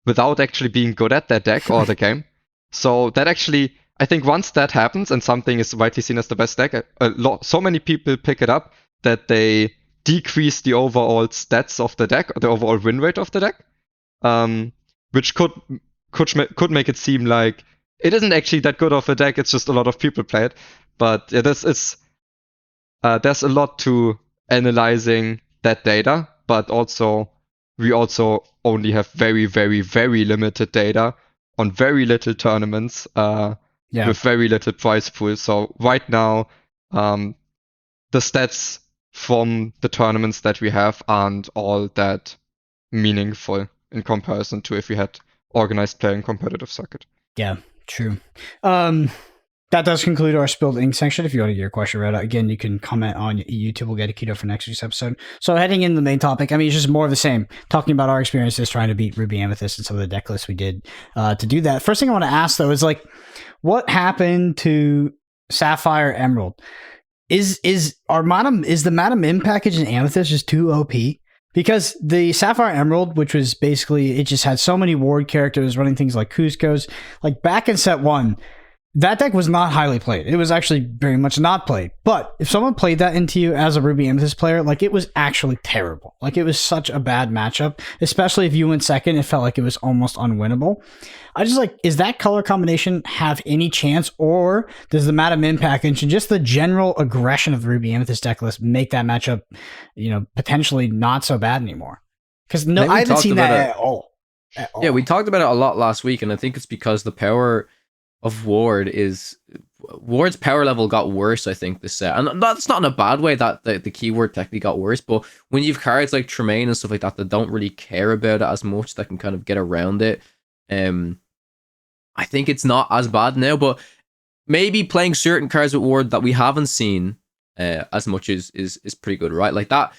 without actually being good at that deck or the game. So that actually, I think once that happens and something is widely seen as the best deck, so many people pick it up that they decrease the overall stats of the deck, or the overall win rate of the deck, which could make it seem like it isn't actually that good of a deck. It's just a lot of people play it. But yeah, there's a lot to analyzing that data, but we also only have very, very, very limited data on very little tournaments with very little prize pool. So right now, the stats from the tournaments that we have aren't all that meaningful in comparison to if we had organized play in competitive circuit. Yeah, true. That does conclude our Spilled Ink section. If you want to get your question read out, again, you can comment on YouTube. We'll get a keto for next week's episode. So heading into the main topic, I mean, it's just more of the same. Talking about our experiences trying to beat Ruby Amethyst and some of the deck lists we did to do that. First thing I want to ask, though, is like, what happened to Sapphire Emerald? Is the Mana Min package in Amethyst just too OP? Because the Sapphire Emerald, which was basically, it just had so many ward characters running things like Cusco's, like back in set 1, that deck was not highly played. It was actually very much not played. But if someone played that into you as a Ruby Amethyst player, like it was actually terrible. Like it was such a bad matchup, especially if you went second, it felt like it was almost unwinnable. I just like, is that color combination have any chance, or does the Mana Min package and just the general aggression of the Ruby Amethyst deck list make that matchup, potentially not so bad anymore? Because I haven't seen that at all. Yeah, we talked about it a lot last week, and I think it's because the power of Ward's power level got worse, I think, this set. And that's not in a bad way that the keyword technically got worse, but when you've cards like Tremaine and stuff like that don't really care about it as much, that can kind of get around it, I think it's not as bad now, but maybe playing certain cards with Ward that we haven't seen as much is pretty good, right? Like that.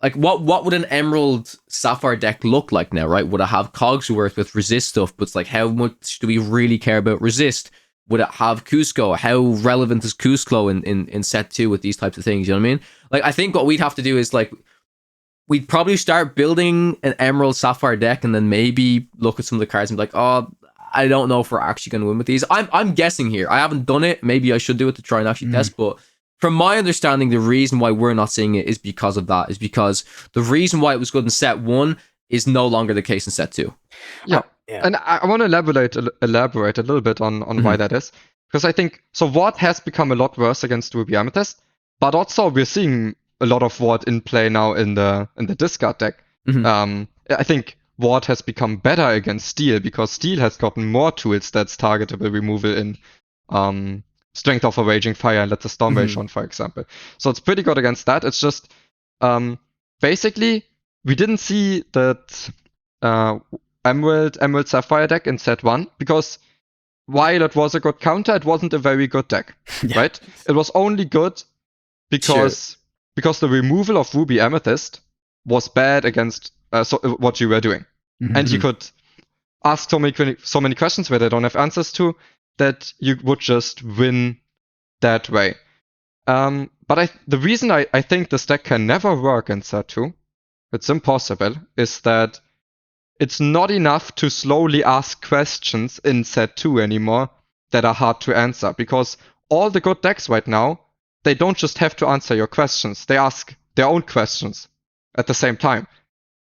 Like, what would an Emerald Sapphire deck look like now, right? Would it have Cogsworth with resist stuff? But it's like, how much do we really care about resist? Would it have Cusco? How relevant is Cusco in set 2 with these types of things? You know what I mean? Like, I think what we'd have to do is, like, we'd probably start building an Emerald Sapphire deck and then maybe look at some of the cards and be like, oh, I don't know if we're actually going to win with these. I'm guessing here. I haven't done it. Maybe I should do it to try and actually test, but from my understanding, the reason why we're not seeing it is because of that. Is because the reason why it was good in set 1 is no longer the case in set 2. Yeah. And I want to elaborate a little bit on why that is. Because I think, so Ward has become a lot worse against Ruby Amethyst, but also we're seeing a lot of Ward in play now in the discard deck. I think Ward has become better against Steel, because Steel has gotten more tools that's targetable removal in Strength of a Raging Fire and Let the Storm Rage on, for example. So it's pretty good against that. It's just, basically, we didn't see that Emerald Sapphire deck in set 1, because while it was a good counter, it wasn't a very good deck, right? It was only good because the removal of Ruby Amethyst was bad against what you were doing. And you could ask so many questions where they don't have answers to, that you would just win that way. But the reason I think this deck can never work in set 2, it's impossible, is that it's not enough to slowly ask questions in set 2 anymore that are hard to answer. Because all the good decks right now, they don't just have to answer your questions, they ask their own questions at the same time.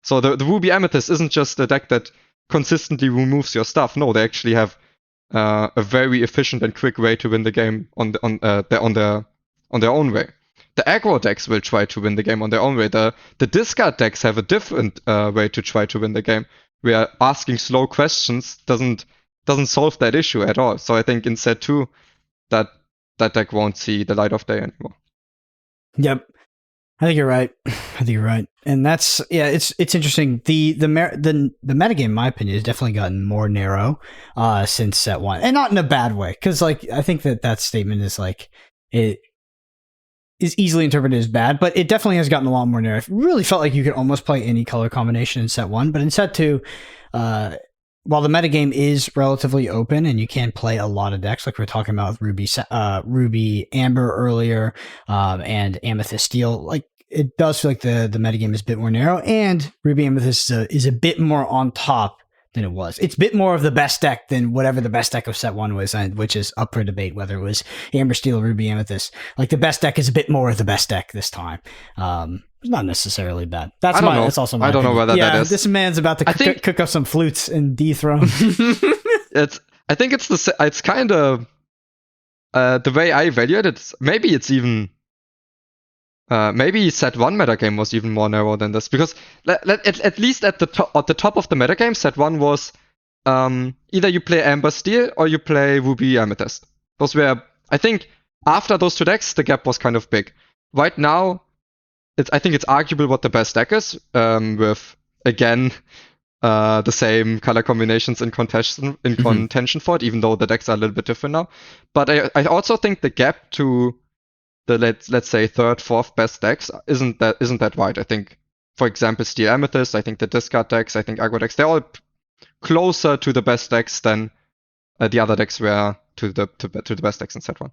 So the Ruby Amethyst isn't just a deck that consistently removes your stuff. No, they actually have a very efficient and quick way to win the game on their own way. The aggro decks will try to win the game on their own way. The discard decks have a different way to try to win the game, where asking slow questions doesn't solve that issue at all. So I think in set 2, that deck won't see the light of day anymore. Yep. I think you're right. And that's, it's interesting. The metagame, in my opinion, has definitely gotten more narrow since set 1, and not in a bad way. Because like, I think that statement is like, it is easily interpreted as bad, but it definitely has gotten a lot more narrow. It really felt like you could almost play any color combination in set 1, but in set 2, while the metagame is relatively open and you can play a lot of decks, like we were talking about with Ruby Amber earlier, and Amethyst Steel, like it does feel like the metagame is a bit more narrow, and Ruby Amethyst is a bit more on top than it was. It's a bit more of the best deck than whatever the best deck of set 1 was, which is up for debate whether it was Amber Steel, Ruby Amethyst. Like the best deck is a bit more of the best deck this time. It's not necessally bad. That's also my opinion. Know whether that is. This man's about to cook up some flutes and dethrone. I think it's kind of the way I value it. Maybe set 1 metagame was even more narrow than this, because at least at the top of the metagame, set 1 was either you play Amber Steel or you play Ruby Amethyst. Those were, I think, after those 2 decks, the gap was kind of big. Right now, I think it's arguable what the best deck is, with, again, the same color combinations in contention for it, even though the decks are a little bit different now. But I also think the gap to the let's say third, fourth best decks isn't that wide. I think, for example, Steel Amethyst, I think the discard decks, I think aggro decks, they're all closer to the best decks than the other decks were to the best decks in set one.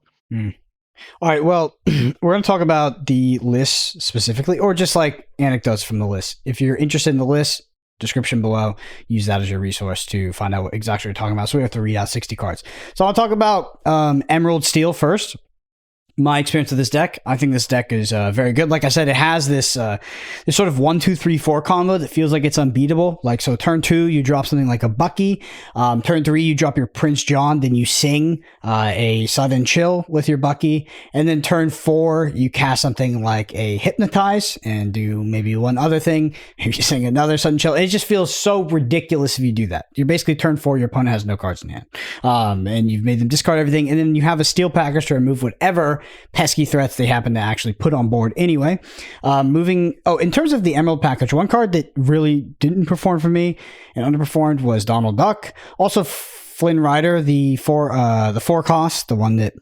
All right, well, we're going to talk about the list specifically, or just like anecdotes from the list. If you're interested in the list, description below, use that as your resource to find out what exactly you're talking about. So we have to read out 60 cards. So I'll talk about Emerald Steel first. My experience with this deck, I think this deck is very good. Like I said, it has this sort of 1, 2, 3, 4 combo that feels like it's unbeatable. Like, so turn 2, you drop something like a Bucky. Turn 3, you drop your Prince John, then you sing a Sudden Chill with your Bucky. And then turn 4, you cast something like a Hypnotize and do maybe one other thing. You sing another Sudden Chill. It just feels so ridiculous if you do that. You're basically turn 4, your opponent has no cards in hand. And you've made them discard everything. And then you have a Steel package to remove whatever pesky threats they happen to actually put on board anyway. In terms of the Emerald package, one card that really didn't perform for me and underperformed was Donald Duck. Also, Flynn Rider, the 4 cost, the one that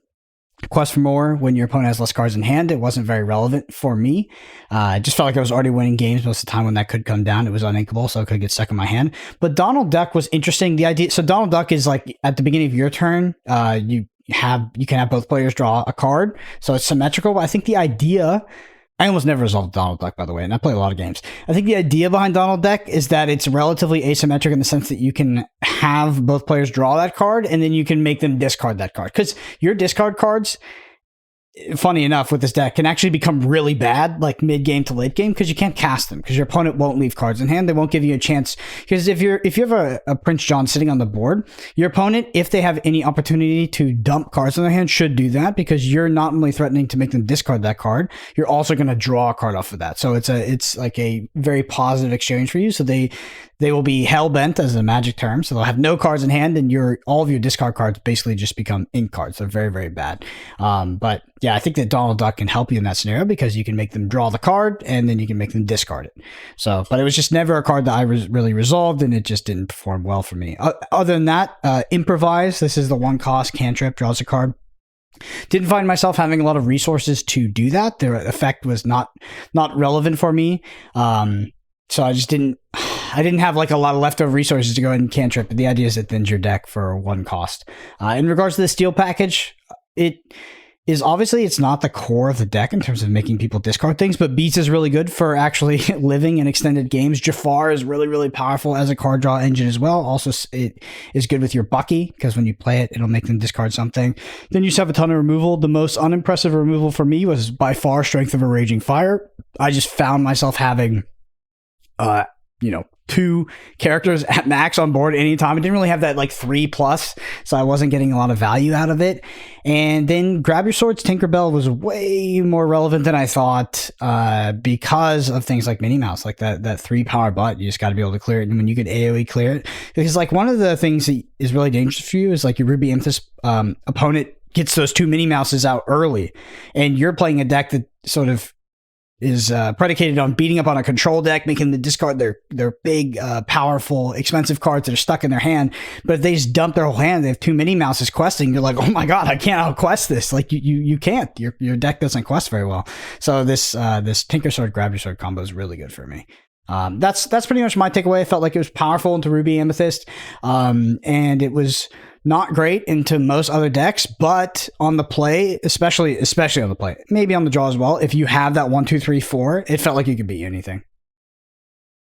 quest for more when your opponent has less cards in hand. It wasn't very relevant for me. I just felt like I was already winning games most of the time when that could come down. It was uninkable, so it could get stuck in my hand. But Donald Duck was interesting. The idea, so Donald Duck is like at the beginning of your turn, you can have both players draw a card, so it's symmetrical. But I think the idea, I almost never resolved Donald Duck, by the way, and I play a lot of games. I think the idea behind Donald Duck is that it's relatively asymmetric in the sense that you can have both players draw that card, and then you can make them discard that card. Because your discard cards, funny enough, with this deck, can actually become really bad, like mid-game to late game, because you can't cast them, because your opponent won't leave cards in hand. They won't give you a chance, because if you have a Prince John sitting on the board, your opponent, if they have any opportunity to dump cards in their hand, should do that, because you're not only threatening to make them discard that card, you're also going to draw a card off of that. So it's like a very positive exchange for you. So they will be hell-bent, as a magic term, so they'll have no cards in hand, and all of your discard cards basically just become ink cards. They're very, very bad. But yeah, I think that Donald Duck can help you in that scenario, because you can make them draw the card, and then you can make them discard it. So, but it was just never a card that I really resolved, and it just didn't perform well for me. Other than that, Improvise, this is the 1 cost cantrip, draws a card. Didn't find myself having a lot of resources to do that. Their effect was not relevant for me. So I didn't have like a lot of leftover resources to go ahead and cantrip. The idea is it thins your deck for 1 cost. In regards to the Steel package, it is obviously, it's not the core of the deck in terms of making people discard things, but Beats is really good for actually living in extended games. Jafar is really, really powerful as a card draw engine as well. Also, it is good with your Bucky, because when you play it, it'll make them discard something. Then you just have a ton of removal. The most unimpressive removal for me was by far Strength of a Raging Fire. I just found myself having 2 characters at max on board anytime. I didn't really have that like 3+, so I wasn't getting a lot of value out of it. And then Grab Your Swords Tinkerbell was way more relevant than I thought, because of things like Minnie Mouse, like that 3 power butt. You just got to be able to clear it, and when you could AoE clear it, because like one of the things that is really dangerous for you is like your Ruby Amethyst opponent gets those 2 Minnie Mouses out early, and you're playing a deck that sort of is predicated on beating up on a control deck, making them discard their big, powerful, expensive cards that are stuck in their hand. But if they just dump their whole hand, they have 2 Minnie Mouses questing. You're like, oh my god, I can't out quest this. Like you can't. Your deck doesn't quest very well. So this Tinker Sword Grab Your Sword combo is really good for me. That's pretty much my takeaway. I felt like it was powerful into Ruby Amethyst, and it was not great into most other decks, but on the play, especially on the play, maybe on the draw as well, if you have that 1, 2, 3, 4, it felt like you could beat anything.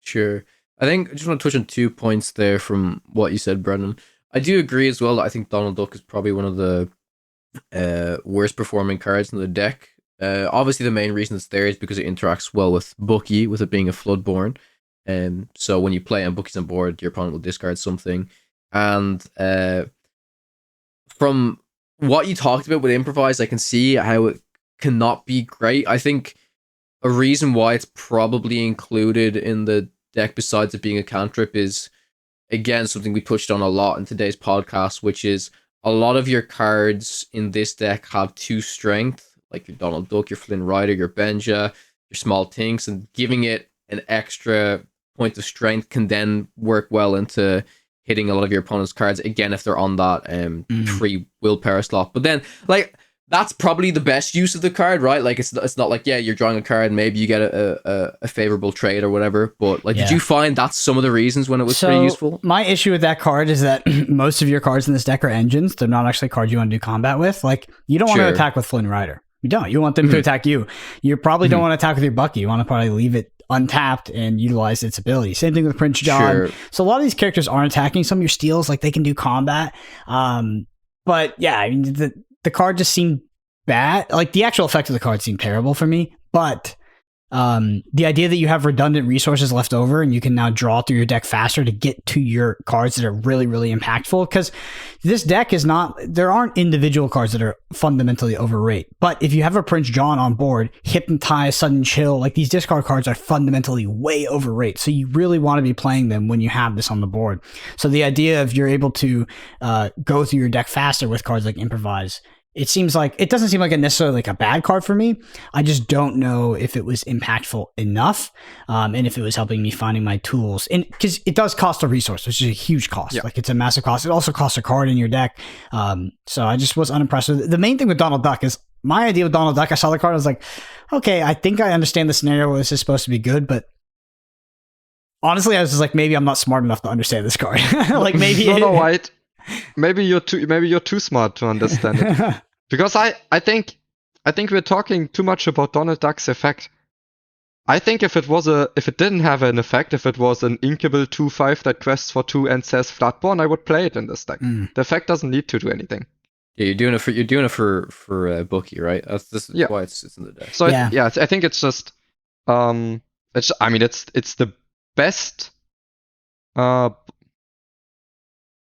Sure. I think I just want to touch on 2 points there from what you said, Brendan. I do agree as well that I think Donald Duck is probably one of the worst performing cards in the deck. Obviously, the main reason it's there is because it interacts well with Bucky, with it being a Floodborn. So when you play and Bucky's on board, your opponent will discard something. And from what you talked about with Improvise, I can see how it cannot be great. I think a reason why it's probably included in the deck, besides it being a cantrip, is, again, something we touched on a lot in today's podcast, which is a lot of your cards in this deck have 2 strength, like your Donald Duck, your Flynn Rider, your Benja, your Small Tinks, and giving it an extra point of strength can then work well into hitting a lot of your opponent's cards again if they're on that 3 willpower slot. But then like that's probably the best use of the card, right? Like it's not like, yeah, you're drawing a card, maybe you get a favorable trade or whatever. But like, did you find that's some of the reasons when it was pretty useful? My issue with that card is that most of your cards in this deck are engines. They're not actually cards you want to do combat with. Like you don't want to attack with Flynn Rider. You don't. You want them to attack you. You probably don't want to attack with your Bucky. You want to probably leave it untapped and utilize its ability. Same thing with Prince John. Sure. So a lot of these characters aren't attacking. Some of your steals, like they can do combat. But yeah, I mean, the card just seemed bad. Like the actual effect of the card seemed terrible for me. But the idea that you have redundant resources left over and you can now draw through your deck faster to get to your cards that are really, really impactful, because this deck is not, there aren't individual cards that are fundamentally overrated. But if you have a Prince John on board, Hypnotize, Sudden Chill, like these discard cards are fundamentally way overrated. So you really want to be playing them when you have this on the board. So the idea of you're able to go through your deck faster with cards like Improvise, it doesn't seem like necessarily like a bad card for me. I just don't know if it was impactful enough, and if it was helping me finding my tools. And because it does cost a resource, which is a huge cost. Yeah. Like it's a massive cost. It also costs a card in your deck. So I just was unimpressed with it. The main thing with Donald Duck is my idea with Donald Duck. I saw the card. I was like, okay, I think I understand the scenario where this is supposed to be good, but honestly, I was just like, maybe I'm not smart enough to understand this card. Like maybe no, right. Maybe you're too smart to understand it. Because I think we're talking too much about Donald Duck's effect. I think if it didn't have an effect, if it was an inkable 2/5 that quests for 2 and says Flatborn, I would play it in this deck. The effect doesn't need to do anything. Yeah, you're doing it for Bucky, right? That's why it's in the deck. So I think it's just it's the best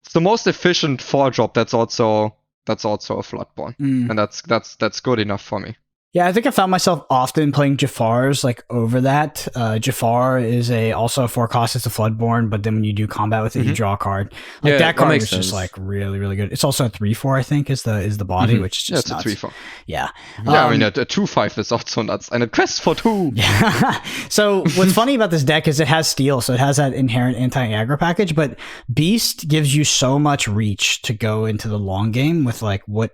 it's the most efficient 4-drop that's also a Floodborn. And that's good enough for me. Yeah, I think I found myself often playing Jafars like over that. Jafar is also a 4-cost. It's a Floodborn, but then when you do combat with it, you draw a card. Like that card is just like really, really good. It's also a 3/4, I think, is the body, which is just nuts. It's a 3/4. Yeah. Yeah, I mean a 2/5 is also nuts, and it quests for 2. Yeah. So what's funny about this deck is it has steal, so it has that inherent anti-aggro package, but Beast gives you so much reach to go into the long game with like what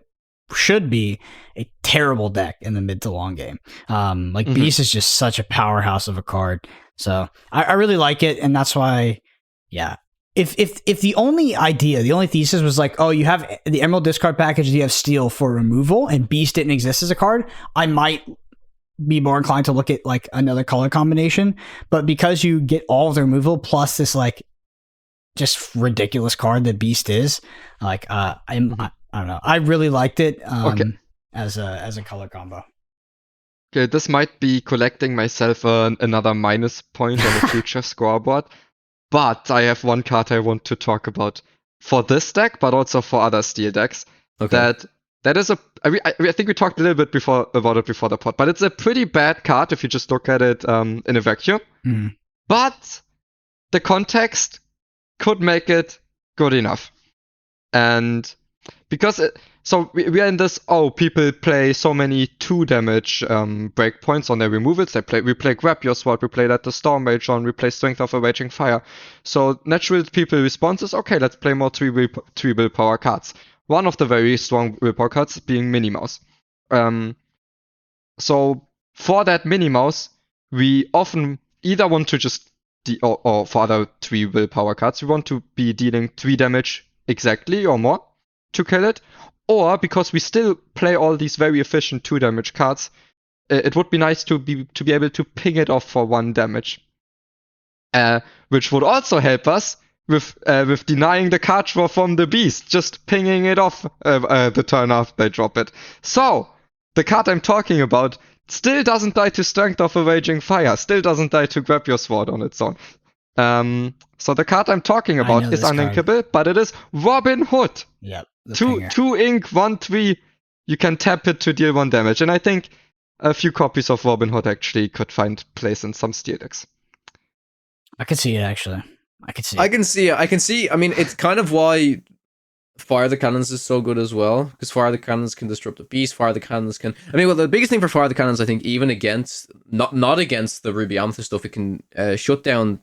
should be a terrible deck in the mid to long game. Beast is just such a powerhouse of a card. So I really like it, and that's why, yeah. If the only thesis was like, oh, you have the Emerald discard package, you have steal for removal, and Beast didn't exist as a card, I might be more inclined to look at like another color combination. But because you get all of the removal plus this like just ridiculous card that Beast is, like I don't know. I really liked it as a color combo. Okay, this might be collecting myself another minus point on the future scoreboard, but I have one card I want to talk about for this deck, but also for other steel decks. Okay. That is I think we talked a little bit about it before the pod, but it's a pretty bad card if you just look at it in a vacuum. But the context could make it good enough, and because we are in this, people play so many 2 damage breakpoints on their removals. We play Grab Your Sword, we play Let the Storm Rage on, we play Strength of a Raging Fire. So natural people response is, okay, let's play more 3 willpower cards. One of the very strong willpower cards being Minnie Mouse. So for that Minnie Mouse, we often either want to just or for other 3 willpower cards, we want to be dealing 3 damage exactly or more to kill it, or because we still play all these very efficient 2 damage cards, it would be nice to be able to ping it off for 1 damage, which would also help us with denying the card draw from the Beast, just pinging it off the turn after they drop it. So the card I'm talking about still doesn't die to Strength of a Raging Fire, still doesn't die to Grab Your Sword on its own. So the card I'm talking about is uninkable, but it is Robin Hood. Yep. 2 ink, 1/3. You can tap it to deal 1 damage, and I think a few copies of Robin Hood actually could find place in some steel decks. I could see it actually. I can see it. I mean, it's kind of why Fire the Cannons is so good as well, because Fire the Cannons can disrupt the Beast. Fire the Cannons can. I mean, well, the biggest thing for Fire the Cannons, I think, even against not against the Ruby Amethyst stuff, it can shut down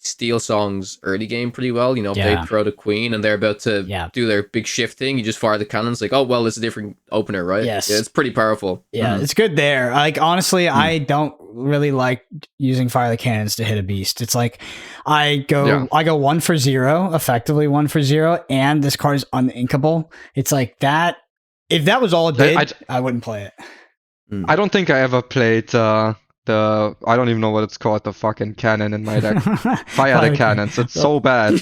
Steel Song's early game pretty well. You know, Yeah. they throw the queen and they're about to do their big shift thing. You just fire the cannons, like, oh well, it's a different opener, right? Yes. Yeah, it's pretty powerful. Yeah, it's good there. Like, honestly, I don't really like using fire the cannons to hit a beast. It's like I go 1 for 0, effectively 1 for 0, and this card is uninkable. It's like that. If that was all it did, I wouldn't play it. I don't think I ever played I don't even know what it's called, the fucking cannon in my deck. Fire the cannons. It's so bad.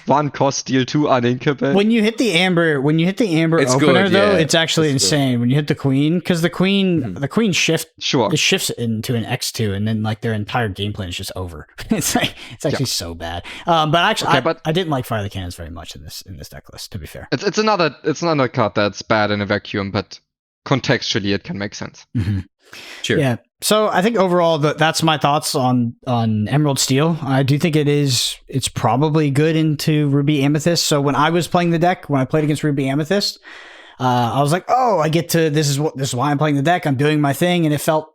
1 cost, steal 2 uninkable. When you hit the amber It's opener good, though, yeah. it's actually insane. When you hit the queen, because the queen it shifts into an X2, and then like their entire game plan is just over. It's actually so bad. But actually, I didn't like fire the cannons very much in this deck list. To be fair, it's another card that's bad in a vacuum, but contextually it can make sense. Sure. Yeah. So I think overall that's my thoughts on Emerald Steel. I do think it's probably good into Ruby Amethyst. So when I was playing the deck, when I played against Ruby Amethyst, I was like, oh, I get to this is why I'm playing the deck. I'm doing my thing, and it felt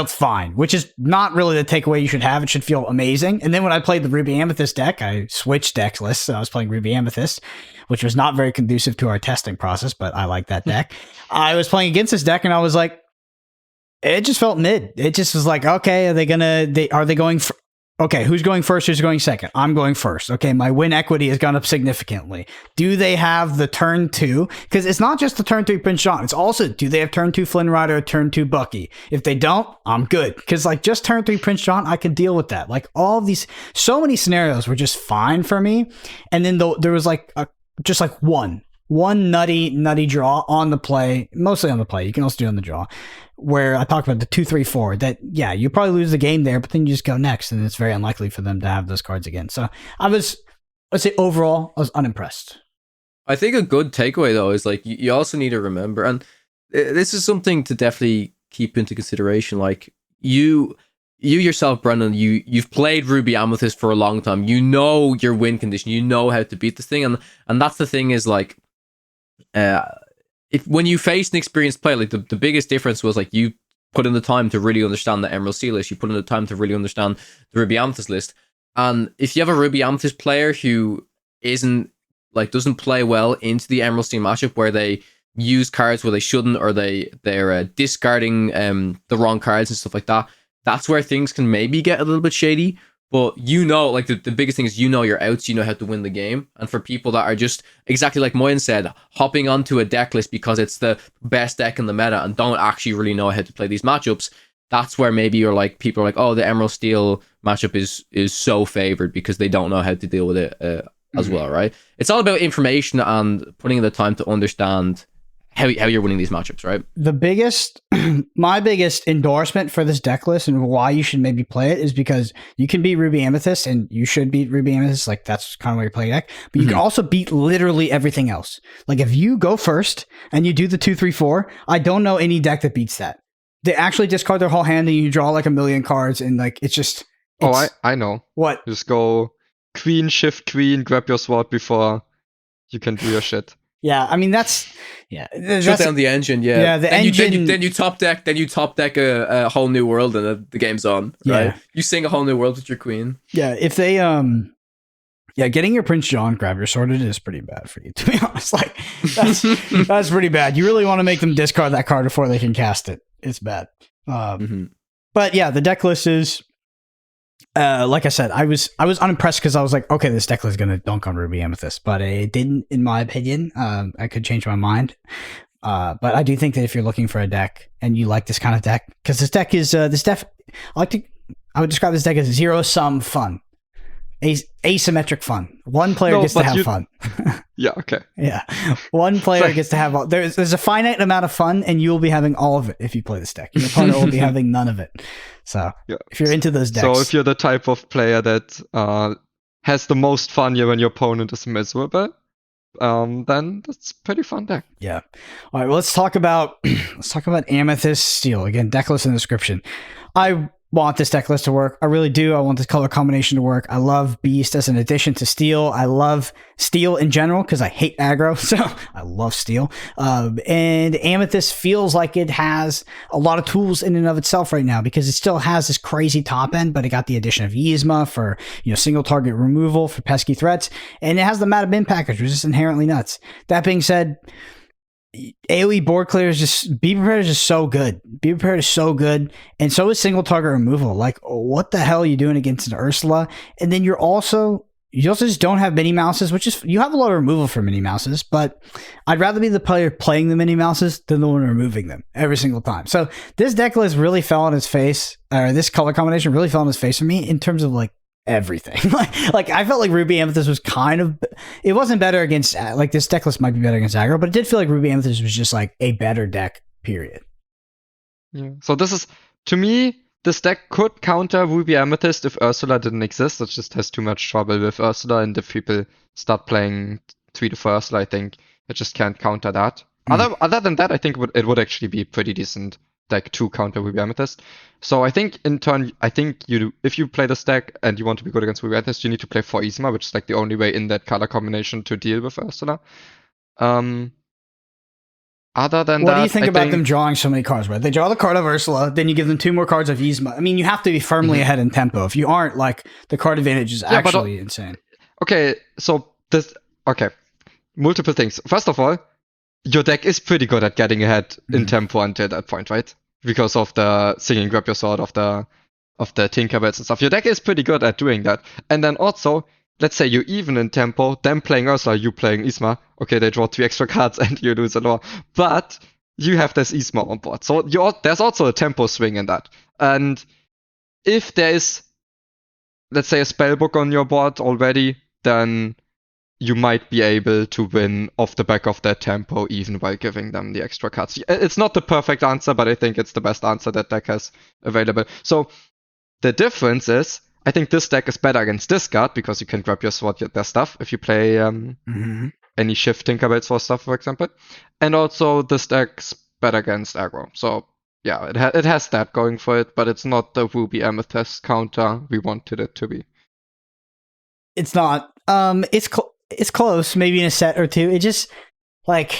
fine, which is not really the takeaway you should have. It should feel amazing. And then when I played the Ruby Amethyst deck, I switched deck lists. So I was playing Ruby Amethyst, which was not very conducive to our testing process, but I like that deck. I was playing against this deck, and I was like, it just felt mid. It just was like, okay, are they going for, okay, who's going first? Who's going second? I'm going first. Okay, my win equity has gone up significantly. Do they have the turn 2? Because it's not just the turn 3 Prince John. It's also, do they have turn 2 Flynn Rider or turn 2 Bucky? If they don't, I'm good. Because like just turn 3 Prince John, I could deal with that. Like all of these, so many scenarios were just fine for me. And then there was like just like one nutty draw on the play, mostly on the play. You can also do it on the draw, where I talked about the 2-3-4 that, yeah, you probably lose the game there, but then you just go next, and it's very unlikely for them to have those cards again. So let's say overall, I was unimpressed. I think a good takeaway though is like you also need to remember, and this is something to definitely keep into consideration. Like you yourself, Brendan, you've played Ruby Amethyst for a long time. You know your win condition. You know how to beat this thing, and that's the thing is like, when you face an experienced player, like the biggest difference was like you put in the time to really understand the Emerald Sea list. You put in the time to really understand the Ruby Amethyst list. And if you have a Ruby Amethyst player who doesn't play well into the Emerald Sea matchup, where they use cards where they shouldn't, or they're discarding the wrong cards and stuff like that, that's where things can maybe get a little bit shady. But like the biggest thing is your outs, you know how to win the game. And for people that are just, exactly like Moyen said, hopping onto a deck list because it's the best deck in the meta and don't actually really know how to play these matchups, that's where maybe people are like, oh, the Emerald Steel matchup is so favored because they don't know how to deal with it as well, right? It's all about information and putting in the time to understand how you're winning these matchups, right? My biggest endorsement for this deck list and why you should maybe play it is because you can beat Ruby Amethyst, and you should beat Ruby Amethyst. Like that's kind of why you're playing deck, but you can also beat literally everything else. Like if you go first and you do the 2-3-4, I don't know any deck that beats that. They actually discard their whole hand and you draw like a million cards, and like I know. What? Just go queen, shift queen, grab your sword before you can do your shit. Yeah, I mean shut down the engine. Yeah, yeah. Then you top deck a whole new world, and the game's on. Right? Yeah. You sing a whole new world with your queen. Yeah, if they getting your Prince John grab your sorted is pretty bad for you, to be honest. Like that's pretty bad. You really want to make them discard that card before they can cast it. It's bad. But yeah, the deck list is. Like I said, I was unimpressed because I was like, okay, this deck is going to dunk on Ruby Amethyst, but it didn't, in my opinion. I could change my mind. But I do think that if you're looking for a deck and you like this kind of deck, because this deck is I would describe this deck as zero-sum fun, asymmetric fun. One player gets to have fun. Yeah, okay. Yeah, one player gets to have there's a finite amount of fun, and you will be having all of it if you play this deck. Your opponent will be having none of it. So if you're into those decks, so if you're the type of player that has the most fun when your opponent is miserable, then that's a pretty fun deck. Yeah. All right. Well, let's talk about Amethyst Steel again. Deck list and description. I want this deck list to work. I really do. I want this color combination to work. I love Beast as an addition to Steel. I love Steel in general because I hate aggro, so I love Steel. And Amethyst feels like it has a lot of tools in and of itself right now because it still has this crazy top end, but it got the addition of Yzma for single target removal for pesky threats, and it has the Mata Bin package, which is inherently nuts. That being said, AoE board clear is just, Be Prepared is just so good. Be Prepared is so good, and so is single target removal. Like, what the hell are you doing against an Ursula? And then you also just don't have Minnie Mouses, which is, you have a lot of removal for Minnie Mouses, but I'd rather be the player playing the Minnie Mouses than the one removing them every single time. So this deck list really fell on its face, or this color combination really fell on its face for me in terms of like everything. like I felt like Ruby Amethyst was kind of, it wasn't better against, like this deck list might be better against aggro, but it did feel like Ruby Amethyst was just like a better deck, period. Yeah. So this is, to me, this deck could counter Ruby Amethyst if Ursula didn't exist. It just has too much trouble with Ursula, and if people start playing 3 to 4 Ursula, I think it just can't counter that. Other than that, I think it would actually be pretty decent deck to counter Ruby Amethyst. So I think in turn, if you play this deck and you want to be good against Ruby Amethyst, you need to play for Yzma, which is like the only way in that color combination to deal with Ursula. Other than that, what do you think about them drawing so many cards, right? They draw the card of Ursula, then you give them 2 more cards of Yzma. I mean, you have to be firmly ahead in tempo. If you aren't, like, the card advantage is actually insane. Okay, so multiple things. First of all, your deck is pretty good at getting ahead in tempo until that point, right? Because of the singing Grab Your Sword, of the Tinkerbells and stuff. Your deck is pretty good at doing that. And then also, let's say you're even in tempo, them playing Ursula, you playing Yzma. Okay, they draw 3 extra cards and you lose a lot. But you have this Yzma on board. So there's also a tempo swing in that. And if there is, let's say, a spellbook on your board already, then you might be able to win off the back of that tempo even while giving them the extra cards. It's not the perfect answer, but I think it's the best answer that deck has available. So the difference is, I think this deck is better against discard because you can grab your sword, their stuff, if you play any shift Tinkerbells for stuff, for example. And also this deck's better against aggro. So yeah, it has that going for it, but it's not the Ruby Amethyst counter we wanted it to be. It's not. It's close, maybe in a set or 2. It just, like,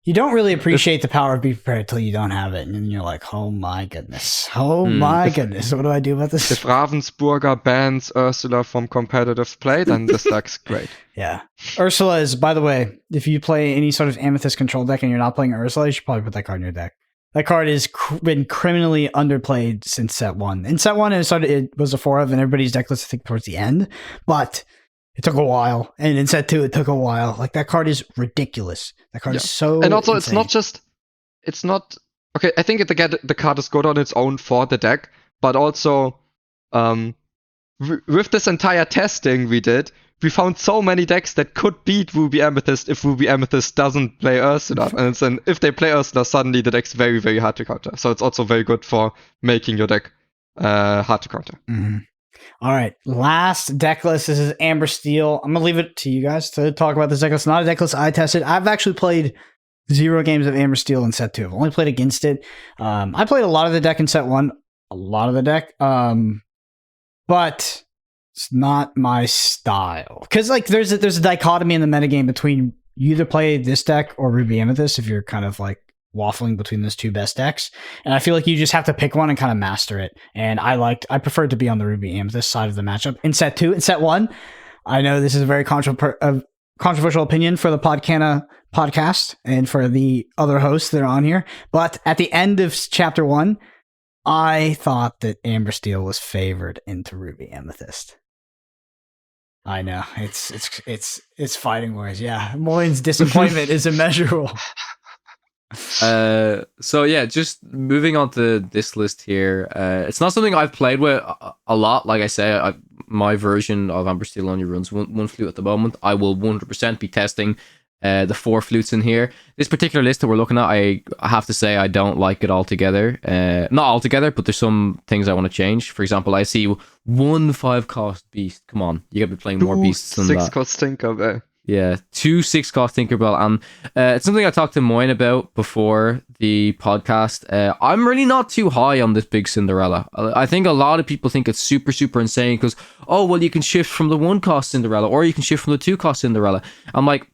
you don't really appreciate the power of Be Prepared till you don't have it, and then you're like, oh my goodness, goodness, what do I do about this? If Ravensburger bans Ursula from competitive play, then this deck's great. Yeah. Ursula is, by the way, if you play any sort of Amethyst control deck and you're not playing Ursula, you should probably put that card in your deck. That card has been criminally underplayed since set 1. In set 1, it was a 4 of, and everybody's deck list, I think, towards the end, but it took a while, and in set 2, it took a while. Like, that card is ridiculous. That card is so And also, insane. Okay, I think the card is good on its own for the deck, but also, with this entire testing we did, we found so many decks that could beat Ruby Amethyst if Ruby Amethyst doesn't play Ursula. And if they play Ursula, suddenly the deck's very, very hard to counter. So it's also very good for making your deck hard to counter. Mm-hmm. All right, last deck list. This is Amber Steel. I'm going to leave it to you guys to talk about this deck list. Not a deck list I tested. I've actually played 0 games of Amber Steel in set 2. I've only played against it. I played a lot of the deck in set 1. A lot of the deck. But it's not my style. Because like there's a dichotomy in the metagame between you either play this deck or Ruby Amethyst if you're kind of like waffling between those 2 best decks, and I feel like you just have to pick one and kind of master it. And I preferred to be on the Ruby Amethyst side of the matchup in set 2. In set 1, I know this is a very controversial opinion for the Podcana podcast and for the other hosts that are on here, but at the end of chapter 1, I thought that Amber Steel was favored into Ruby Amethyst. I know it's fighting words. Yeah, Moyen's disappointment is immeasurable. So yeah, just moving on to this list here. It's not something I've played with a lot. Like I say, my version of Amber Steel only runs one flute at the moment. I will 100% be testing the 4 flutes in here. This particular list that we're looking at, I have to say I don't like it altogether. Not altogether, but there's some things I want to change. For example, I see 1 5-cost beast. Come on, you gotta be playing more beasts than 6 that. 6-cost Tinkerbell. Yeah, 2 6-cost Tinkerbell. And it's something I talked to Moyen about before the podcast. I'm really not too high on this big Cinderella. I think a lot of people think it's super, super insane because, oh, well, you can shift from the 1-cost Cinderella or you can shift from the 2-cost Cinderella. I'm like,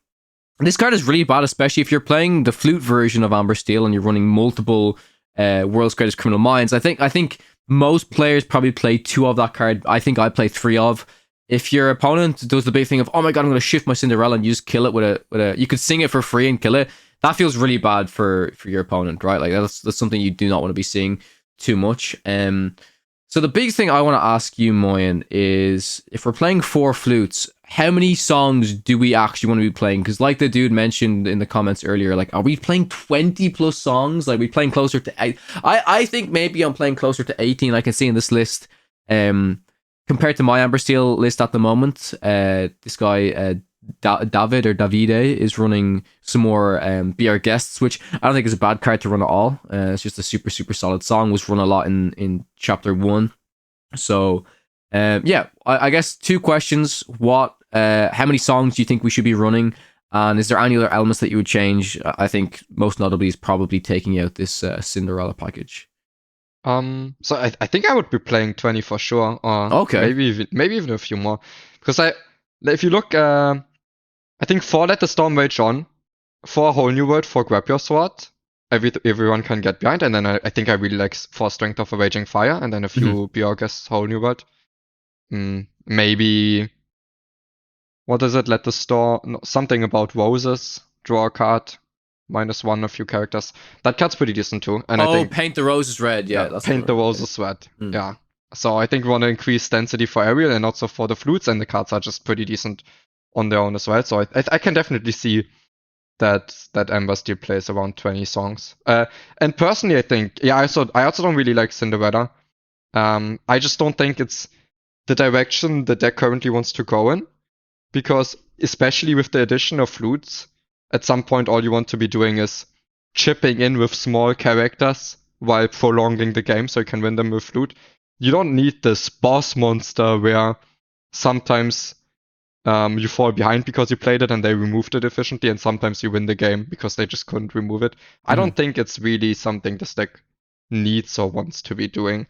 this card is really bad, especially if you're playing the flute version of Amber Steel and you're running multiple World's Greatest Criminal Minds. I think most players probably play 2 of that card. I think I play 3 of. If your opponent does the big thing of, oh my god, I'm going to shift my Cinderella and you just kill it with a you could sing it for free and kill it, that feels really bad for your opponent, right? Like that's something you do not want to be seeing too much. So the big thing I want to ask you, Moyen, is if we're playing 4 flutes, how many songs do we actually want to be playing? Because like the dude mentioned in the comments earlier, like, are we playing 20 plus songs? Like, are we playing closer to 8? I think maybe I'm playing closer to 18. I can see in this list. Compared to my Amber Steel list at the moment, this guy, David or Davide, is running some more Be Our Guests, which I don't think is a bad card to run at all. It's just a super, super solid song. Was run a lot in Chapter 1. So, yeah, I guess 2 questions. How many songs do you think we should be running? And is there any other elements that you would change? I think most notably is probably taking out this Cinderella package. So I think I would be playing 20 for sure, or Okay. maybe even a few more, because if you look, I think 4 Let the Storm Rage On, 4 Whole New World, 4 Grab Your Sword, everyone can get behind, and then I think I really like 4 Strength of a Raging Fire, and then a few Be Our Guests Whole New World. Maybe what is it? Let the Storm, no, something about roses, draw a card. -1 a few characters. That card's pretty decent too. And I think Paint the Roses Red. Yeah, that's Paint the Roses Red. Yeah. So I think we want to increase density for Ariel and also for the flutes, and the cards are just pretty decent on their own as well. So I can definitely see that Amber Steel plays around 20 songs. And personally, I think, I also don't really like Cinderella. I just don't think it's the direction the deck currently wants to go in, because especially with the addition of flutes, at some point, all you want to be doing is chipping in with small characters while prolonging the game so you can win them with flute. You don't need this boss monster where sometimes you fall behind because you played it and they removed it efficiently, and sometimes you win the game because they just couldn't remove it. I don't think it's really something this deck needs or wants to be doing.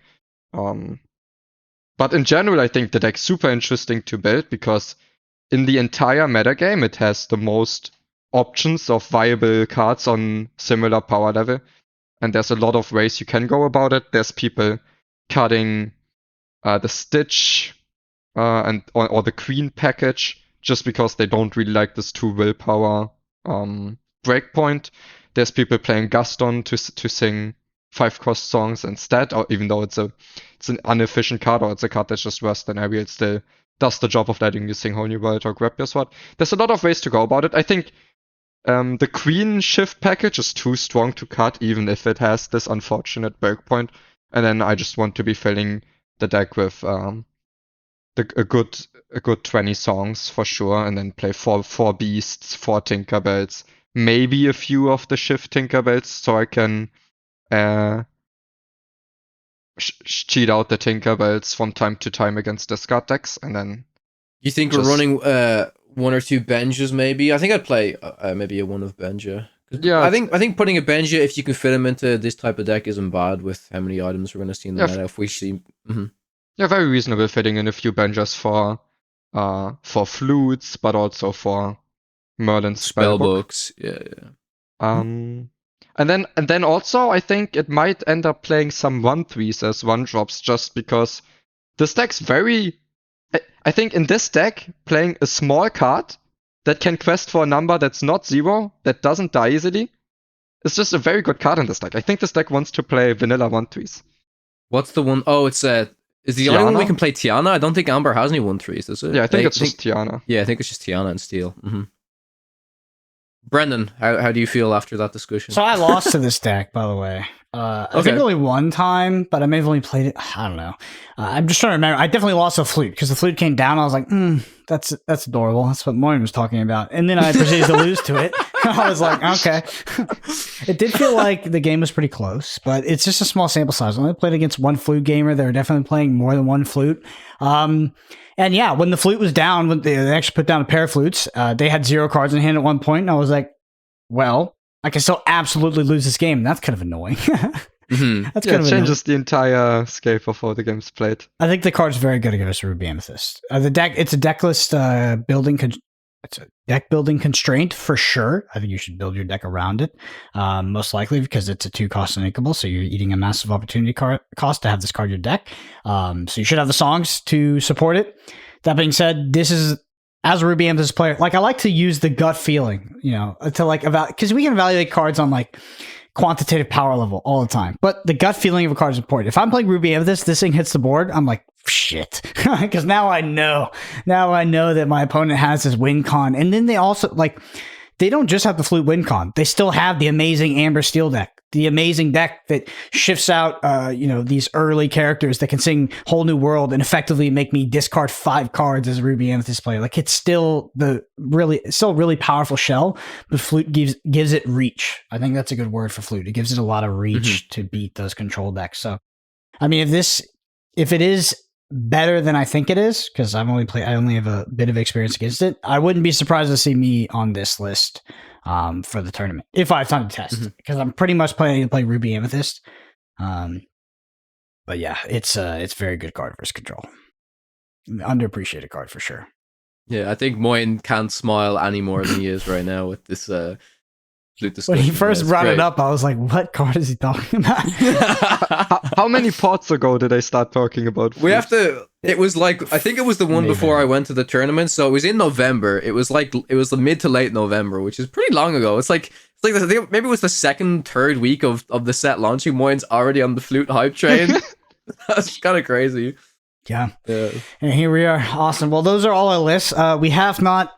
But in general, I think the deck's super interesting to build because in the entire metagame, it has the most options of viable cards on similar power level, and there's a lot of ways you can go about it. There's people cutting the Stitch or the Queen package just because they don't really like this 2 willpower breakpoint. There's people playing Gaston to sing 5-cost songs instead, or even though it's an inefficient card, or it's a card that's just worse than Ariel, still does the job of letting you sing Whole New World or Grab Your Sword. There's a lot of ways to go about it. I think the Queen shift package is too strong to cut, even if it has this unfortunate breakpoint. And then I just want to be filling the deck with a good 20 songs for sure, and then play 4 Beasts, 4 Tinkerbells, maybe a few of the shift Tinkerbells, so I can cheat out the Tinkerbells from time to time against discard decks, and then. You think we're running 1 or 2 Benjas maybe? I think I'd play maybe a 1 of Benja. Yeah, I think putting a Benja, if you can fit him into this type of deck, isn't bad with how many items we're going to see in the meta. If we see, yeah, very reasonable fitting in a few Benjas for flutes, but also for Merlin's spellbooks. Yeah. And then also I think it might end up playing some 1/3s as 1-drops, just because this deck's very. I think in this deck, playing a small card that can quest for a number that's not 0, that doesn't die easily, is just a very good card in this deck. I think this deck wants to play vanilla 1/3s. What's the one? Oh, it's is the only one we can play Tiana? I don't think Amber has any 1/3s, does it? Yeah, I think it's just Tiana. Yeah, I think it's just Tiana and Steel. Brendan, how do you feel after that discussion? So I lost to this deck, by the way. I think only one time, but I may have only played it. I don't know. I'm just trying to remember. I definitely lost a flute because the flute came down. I was like, that's adorable. That's what Moyen was talking about. And then I proceeded to lose to it. I was like, okay. It did feel like the game was pretty close, but it's just a small sample size. I only played against one flute gamer. They were definitely playing more than one flute. And yeah, when the flute was down, when they actually put down a pair of flutes, they had 0 cards in hand at one point, and I was like, well, I can still absolutely lose this game. That's kind of annoying. That's kind of changes the entire scape of how the game's played. I think the card's very good against Ruby Amethyst. The deck, it's a deck list building. It's a deck building constraint for sure. I think you should build your deck around it, most likely because it's a 2-cost uninkable, so you're eating a massive opportunity cost to have this card in your deck. So you should have the songs to support it. That being said, this is, as a Ruby Amethyst player, like I like to use the gut feeling, to like because we can evaluate cards on like quantitative power level all the time, but the gut feeling of a card is important. If I'm playing Ruby Amethyst, this thing hits the board, I'm like, shit, because now I know that my opponent has this win con, and then they also they don't just have the flute win con, they still have the amazing Amber Steel deck, the amazing deck that shifts out these early characters that can sing Whole New World and effectively make me discard 5 cards as a Ruby Amethyst player. Like, it's still a really powerful shell, but flute gives it reach. I think that's a good word for flute. It gives it a lot of reach to beat those control decks. So I mean, if it is better than I think it is, because I only have a bit of experience against it, I wouldn't be surprised to see me on this list for the tournament if I have time to test, because I'm pretty much planning to play Ruby Amethyst. But yeah, it's a very good card versus control. Underappreciated card for sure. Yeah, I think Moyen can't smile any more than he is right now with this flute discussion. When he first brought it up, I was like, what card is he talking about? How many pods ago did I start talking about flute? It was like, I think it was the one before I went to the tournament, so it was in November. It was the mid to late November, which is pretty long ago. It's like maybe it was the 2nd, 3rd week of the set launching. Moyen's already on the flute hype train. That's kind of crazy. Yeah. And here we are. Awesome. Well, those are all our lists. We have not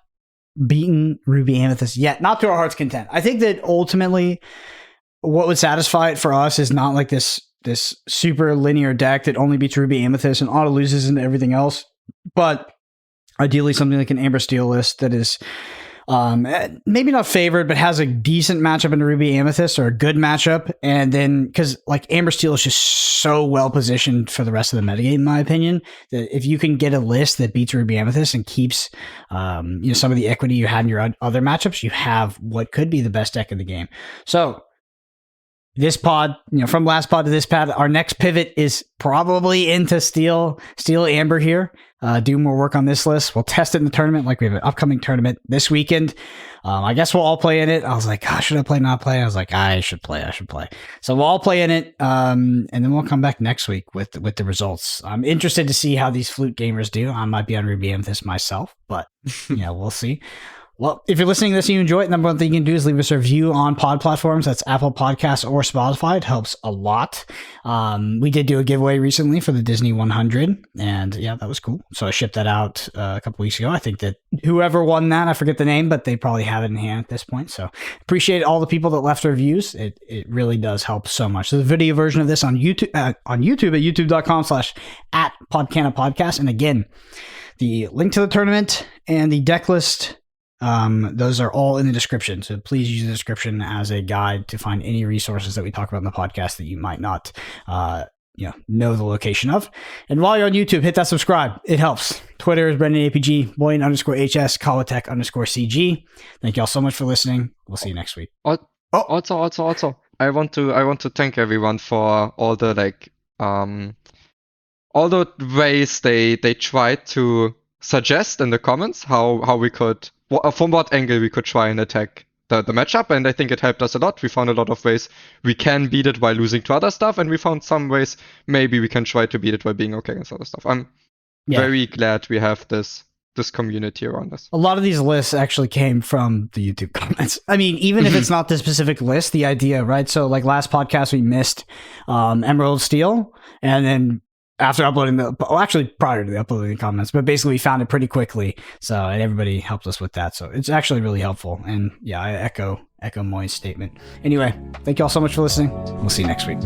beaten Ruby Amethyst yet, not to our heart's content. I think that ultimately what would satisfy it for us is not like this super linear deck that only beats Ruby Amethyst and auto loses into everything else, but ideally something like an Amber Steel list that is maybe not favored, but has a decent matchup in Ruby Amethyst, or a good matchup. And then, because like Amber Steel is just so well positioned for the rest of the metagame, in my opinion, that if you can get a list that beats Ruby Amethyst and keeps some of the equity you had in your other matchups, you have what could be the best deck in the game. So this pod, from last pod to this pod, our next pivot is probably into Steel Amber here. Do more work on this list. We'll test it in the tournament. Like, we have an upcoming tournament this weekend. I guess we'll all play in it. I was like, should I play, not play? I was like, I should play. So we'll all play in it. And then we'll come back next week with the results. I'm interested to see how these flute gamers do. I might be on Ruby Amethyst myself, but we'll see. Well, if you're listening to this and you enjoy it, number one thing you can do is leave us a review on pod platforms. That's Apple Podcasts or Spotify. It helps a lot. We did do a giveaway recently for the Disney 100, and yeah, that was cool. So I shipped that out a couple weeks ago. I think that whoever won that, I forget the name, but they probably have it in hand at this point. So appreciate all the people that left reviews. It really does help so much. So the video version of this on YouTube at youtube.com/@Podcana podcast. And again, the link to the tournament and the deck list, those are all in the description. So please use the description as a guide to find any resources that we talk about in the podcast that you might not, know the location of. And while you're on YouTube, hit that subscribe. It helps. Twitter is BrendanAPG, Moyen_HS, Kawatech_CG. Thank you all so much for listening. We'll see you next week. Also, I want to thank everyone for all the all the ways they tried to suggest in the comments how we could, from what angle we could try and attack the matchup, and I think it helped us a lot. We found a lot of ways we can beat it while losing to other stuff, and we found some ways maybe we can try to beat it while being okay against other stuff. I'm very glad we have this community around us. A lot of these lists actually came from the YouTube comments. I mean, even if it's not the specific list, the idea, right? So like last podcast, we missed Emerald Steel, and then after uploading prior to the uploading the comments, but basically we found it pretty quickly. So, and everybody helped us with that. So it's actually really helpful. And yeah, I echo Moyen's statement. Anyway, thank you all so much for listening. We'll see you next week.